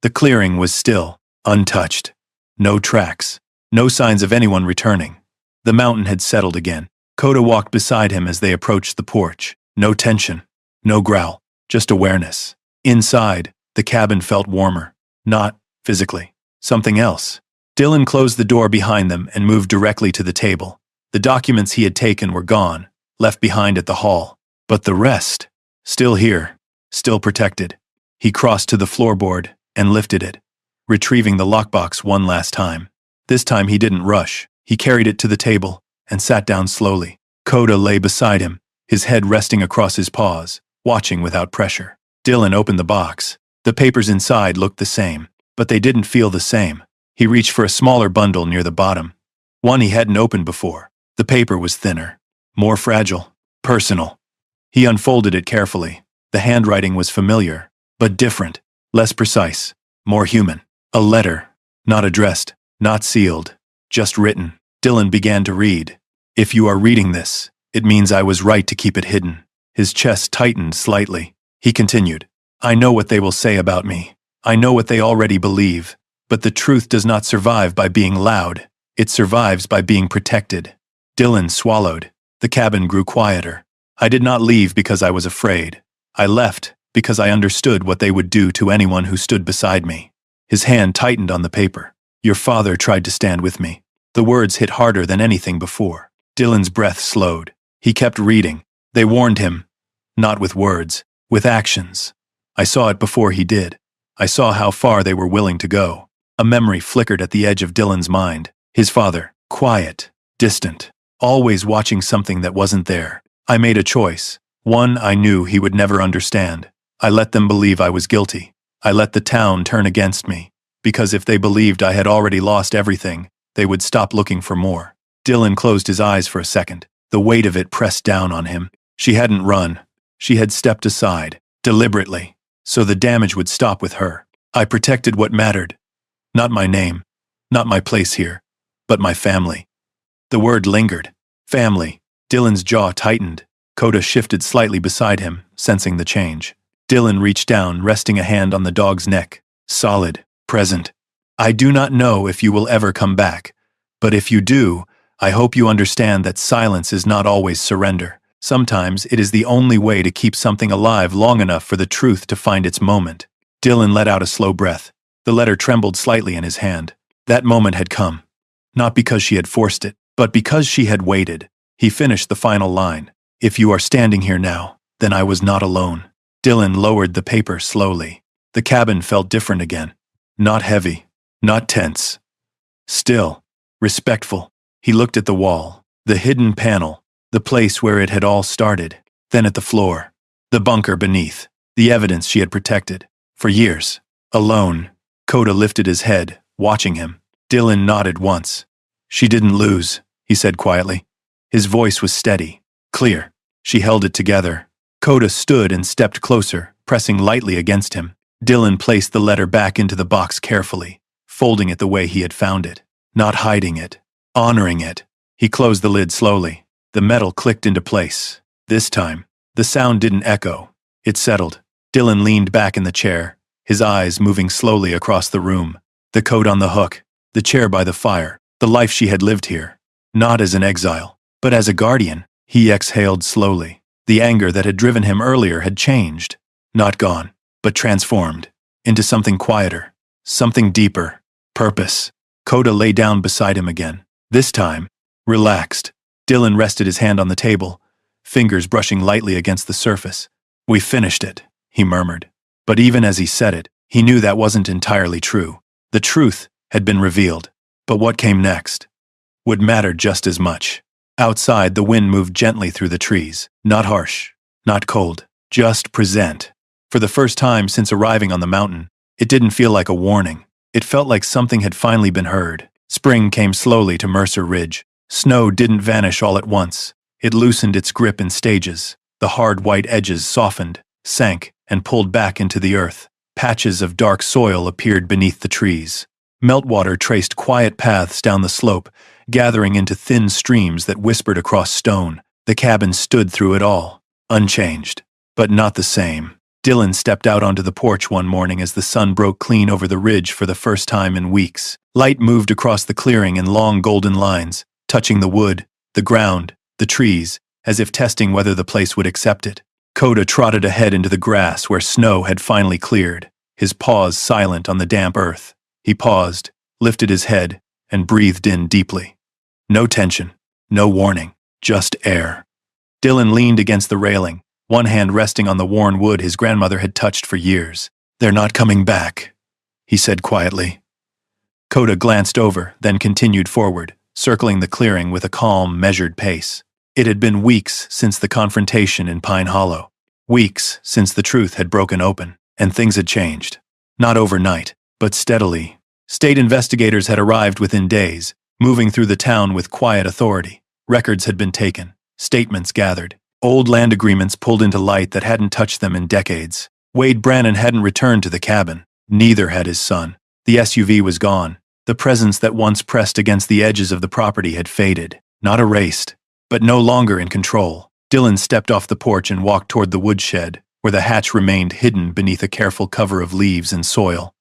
The clearing was still, untouched. No tracks, no signs of anyone returning. The mountain had settled again. Coda walked beside him as they approached the porch. No tension, no growl, just awareness. Inside, the cabin felt warmer. Not physically. Something else. Dylan closed the door behind them and moved directly to the table. The documents he had taken were gone, left behind at the hall. But the rest, still here, still protected. He crossed to the floorboard and lifted it, retrieving the lockbox one last time. This time he didn't rush. He carried it to the table and sat down slowly. Coda lay beside him, his head resting across his paws, watching without pressure. Dylan opened the box. The papers inside looked the same, but they didn't feel the same. He reached for a smaller bundle near the bottom. One he hadn't opened before. The paper was thinner, more fragile, personal. He unfolded it carefully. The handwriting was familiar, but different, less precise, more human. A letter, not addressed, not sealed, just written. Dylan began to read. If you are reading this, it means I was right to keep it hidden. His chest tightened slightly. He continued. I know what they will say about me. I know what they already believe. But the truth does not survive by being loud. It survives by being protected. Dylan swallowed. The cabin grew quieter. I did not leave because I was afraid. I left because I understood what they would do to anyone who stood beside me. His hand tightened on the paper. Your father tried to stand with me. The words hit harder than anything before. Dylan's breath slowed. He kept reading. They warned him. Not with words, with actions. I saw it before he did. I saw how far they were willing to go. A memory flickered at the edge of Dylan's mind. His father, quiet, distant, always watching something that wasn't there. I made a choice, one I knew he would never understand. I let them believe I was guilty. I let the town turn against me, because if they believed I had already lost everything, they would stop looking for more. Dylan closed his eyes for a second. The weight of it pressed down on him. She hadn't run. She had stepped aside, deliberately, so the damage would stop with her. I protected what mattered. Not my name, not my place here, but my family. The word lingered. Family. Dylan's jaw tightened. Coda shifted slightly beside him, sensing the change. Dylan reached down, resting a hand on the dog's neck. Solid, present. I do not know if you will ever come back, but if you do, I hope you understand that silence is not always surrender. Sometimes it is the only way to keep something alive long enough for the truth to find its moment. Dylan let out a slow breath. The letter trembled slightly in his hand. That moment had come. Not because she had forced it, but because she had waited. He finished the final line. If you are standing here now, then I was not alone. Dylan lowered the paper slowly. The cabin felt different again. Not heavy, not tense. Still, respectful. He looked at the wall, the hidden panel, the place where it had all started, then at the floor, the bunker beneath, the evidence she had protected. For years, alone. Coda lifted his head, watching him. Dylan nodded once. She didn't lose, he said quietly. His voice was steady, clear. She held it together. Coda stood and stepped closer, pressing lightly against him. Dylan placed the letter back into the box carefully, folding it the way he had found it, not hiding it, honoring it. He closed the lid slowly. The metal clicked into place. This time, the sound didn't echo. It settled. Dylan leaned back in the chair, his eyes moving slowly across the room. The coat on the hook, the chair by the fire, the life she had lived here. Not as an exile, but as a guardian. He exhaled slowly. The anger that had driven him earlier had changed. Not gone, but transformed. Into something quieter, something deeper. Purpose. Coda lay down beside him again. This time, relaxed. Dylan rested his hand on the table, fingers brushing lightly against the surface. We finished it, he murmured. But even as he said it, he knew that wasn't entirely true. The truth had been revealed. But what came next would matter just as much. Outside, the wind moved gently through the trees. Not harsh, not cold, just present. For the first time since arriving on the mountain, it didn't feel like a warning. It felt like something had finally been heard. Spring came slowly to Mercer Ridge. Snow didn't vanish all at once. It loosened its grip in stages. The hard white edges softened, sank, and pulled back into the earth. Patches of dark soil appeared beneath the trees. Meltwater traced quiet paths down the slope, gathering into thin streams that whispered across stone. The cabin stood through it all, unchanged, but not the same. Dylan stepped out onto the porch one morning as the sun broke clean over the ridge for the first time in weeks. Light moved across the clearing in long golden lines, touching the wood, the ground, the trees, as if testing whether the place would accept it. Coda trotted ahead into the grass where snow had finally cleared, his paws silent on the damp earth. He paused, lifted his head, and breathed in deeply. No tension, no warning, just air. Dylan leaned against the railing, one hand resting on the worn wood his grandmother had touched for years. "They're not coming back," he said quietly. Coda glanced over, then continued forward, circling the clearing with a calm, measured pace. It had been weeks since the confrontation in Pine Hollow. Weeks since the truth had broken open, and things had changed. Not overnight, but steadily. State investigators had arrived within days, moving through the town with quiet authority. Records had been taken, statements gathered, old land agreements pulled into light that hadn't touched them in decades. Wade Brannon hadn't returned to the cabin. Neither had his son. The SUV was gone. The presence that once pressed against the edges of the property had faded, not erased, but no longer in control. Dylan stepped off the porch and walked toward the woodshed, where the hatch remained hidden beneath a careful cover of leaves and soil.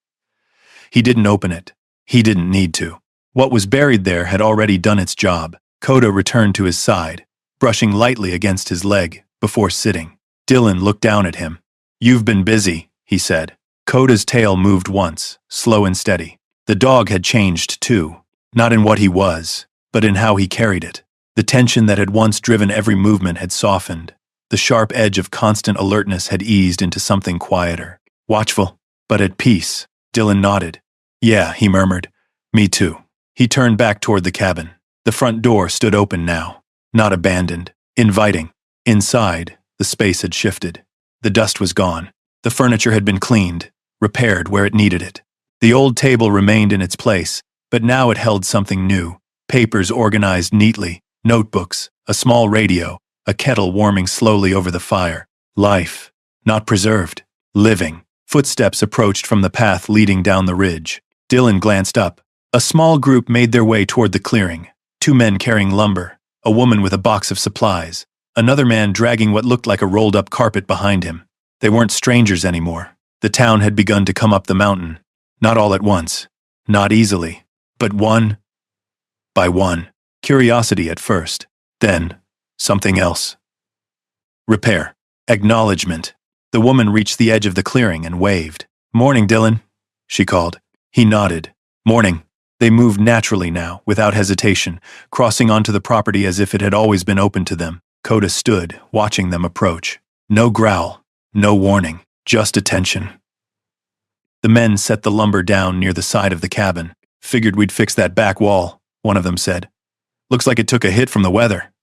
He didn't open it. He didn't need to. What was buried there had already done its job. Coda returned to his side, brushing lightly against his leg, before sitting. Dylan looked down at him. "You've been busy," he said. Coda's tail moved once, slow and steady. The dog had changed too, not in what he was, but in how he carried it. The tension that had once driven every movement had softened. The sharp edge of constant alertness had eased into something quieter. Watchful, but at peace. Dylan nodded. "Yeah," he murmured. "Me too." He turned back toward the cabin. The front door stood open now. Not abandoned, inviting. Inside, the space had shifted. The dust was gone. The furniture had been cleaned, repaired where it needed it. The old table remained in its place, but now it held something new. Papers organized neatly, notebooks, a small radio, a kettle warming slowly over the fire. Life, not preserved, living. Footsteps approached from the path leading down the ridge. Dylan glanced up. A small group made their way toward the clearing. 2 men carrying lumber, a woman with a box of supplies, another man dragging what looked like a rolled-up carpet behind him. They weren't strangers anymore. The town had begun to come up the mountain. Not all at once, not easily, but one by one. Curiosity at first, then something else. Repair. Acknowledgement. The woman reached the edge of the clearing and waved. "Morning, Dylan," she called. He nodded. "Morning." They moved naturally now, without hesitation, crossing onto the property as if it had always been open to them. Coda stood, watching them approach. No growl, no warning, just attention. The men set the lumber down near the side of the cabin. "Figured we'd fix that back wall," one of them said. "Looks like it took a hit from the weather."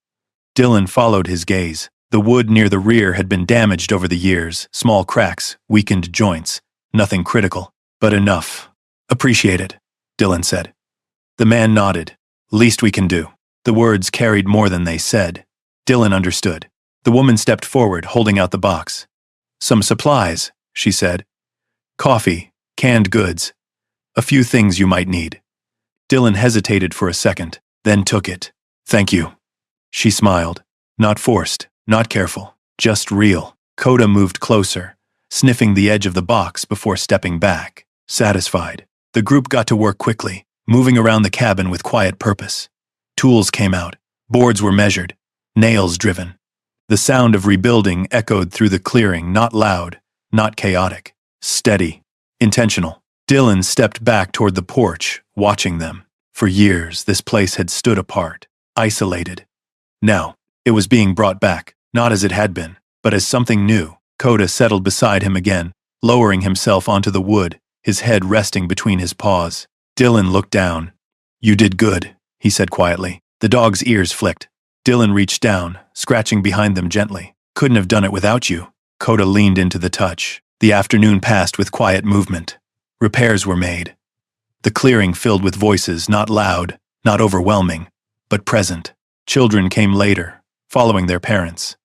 Dylan followed his gaze. The wood near the rear had been damaged over the years, small cracks, weakened joints. Nothing critical, but enough. "Appreciate it," Dylan said. The man nodded. "Least we can do." The words carried more than they said. Dylan understood. The woman stepped forward, holding out the box. "Some supplies," she said. "Coffee, canned goods, a few things you might need." Dylan hesitated for a second, then took it. "Thank you." She smiled. Not forced, not careful, just real. Coda moved closer, sniffing the edge of the box before stepping back, satisfied. The group got to work quickly, moving around the cabin with quiet purpose. Tools came out, boards were measured, nails driven. The sound of rebuilding echoed through the clearing, not loud, not chaotic, steady, intentional. Dylan stepped back toward the porch, watching them. For years, this place had stood apart, isolated. Now, it was being brought back, not as it had been, but as something new. Coda settled beside him again, lowering himself onto the wood, his head resting between his paws. Dylan looked down. "You did good," he said quietly. The dog's ears flicked. Dylan reached down, scratching behind them gently. "Couldn't have done it without you." Coda leaned into the touch. The afternoon passed with quiet movement. Repairs were made. The clearing filled with voices, not loud, not overwhelming, but present. Children came later, following their parents.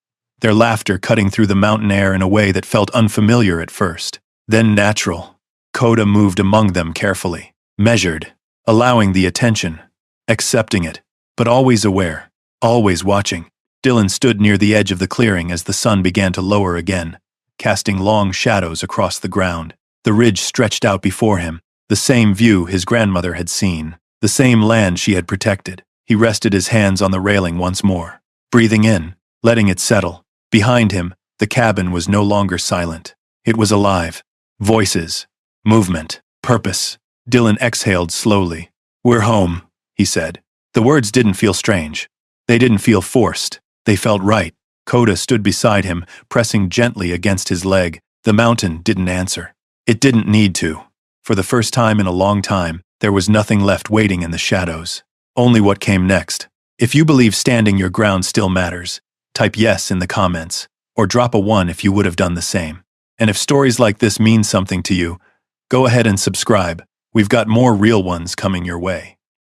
their laughter cutting through the mountain air in a way that felt unfamiliar at first, then natural. Coda moved among them carefully, measured, allowing the attention, accepting it, but always aware, always watching. Dylan stood near the edge of the clearing as the sun began to lower again, casting long shadows across the ground. The ridge stretched out before him, the same view his grandmother had seen, the same land she had protected. He rested his hands on the railing once more, breathing in, letting it settle. Behind him, the cabin was no longer silent. It was alive. Voices, movement, purpose. Dylan exhaled slowly. "We're home," he said. The words didn't feel strange. They didn't feel forced. They felt right. Coda stood beside him, pressing gently against his leg. The mountain didn't answer. It didn't need to. For the first time in a long time, there was nothing left waiting in the shadows. Only what came next. If you believe standing your ground still matters, type yes in the comments, or drop a 1 if you would have done the same. And if stories like this mean something to you, go ahead and subscribe. We've got more real ones coming your way.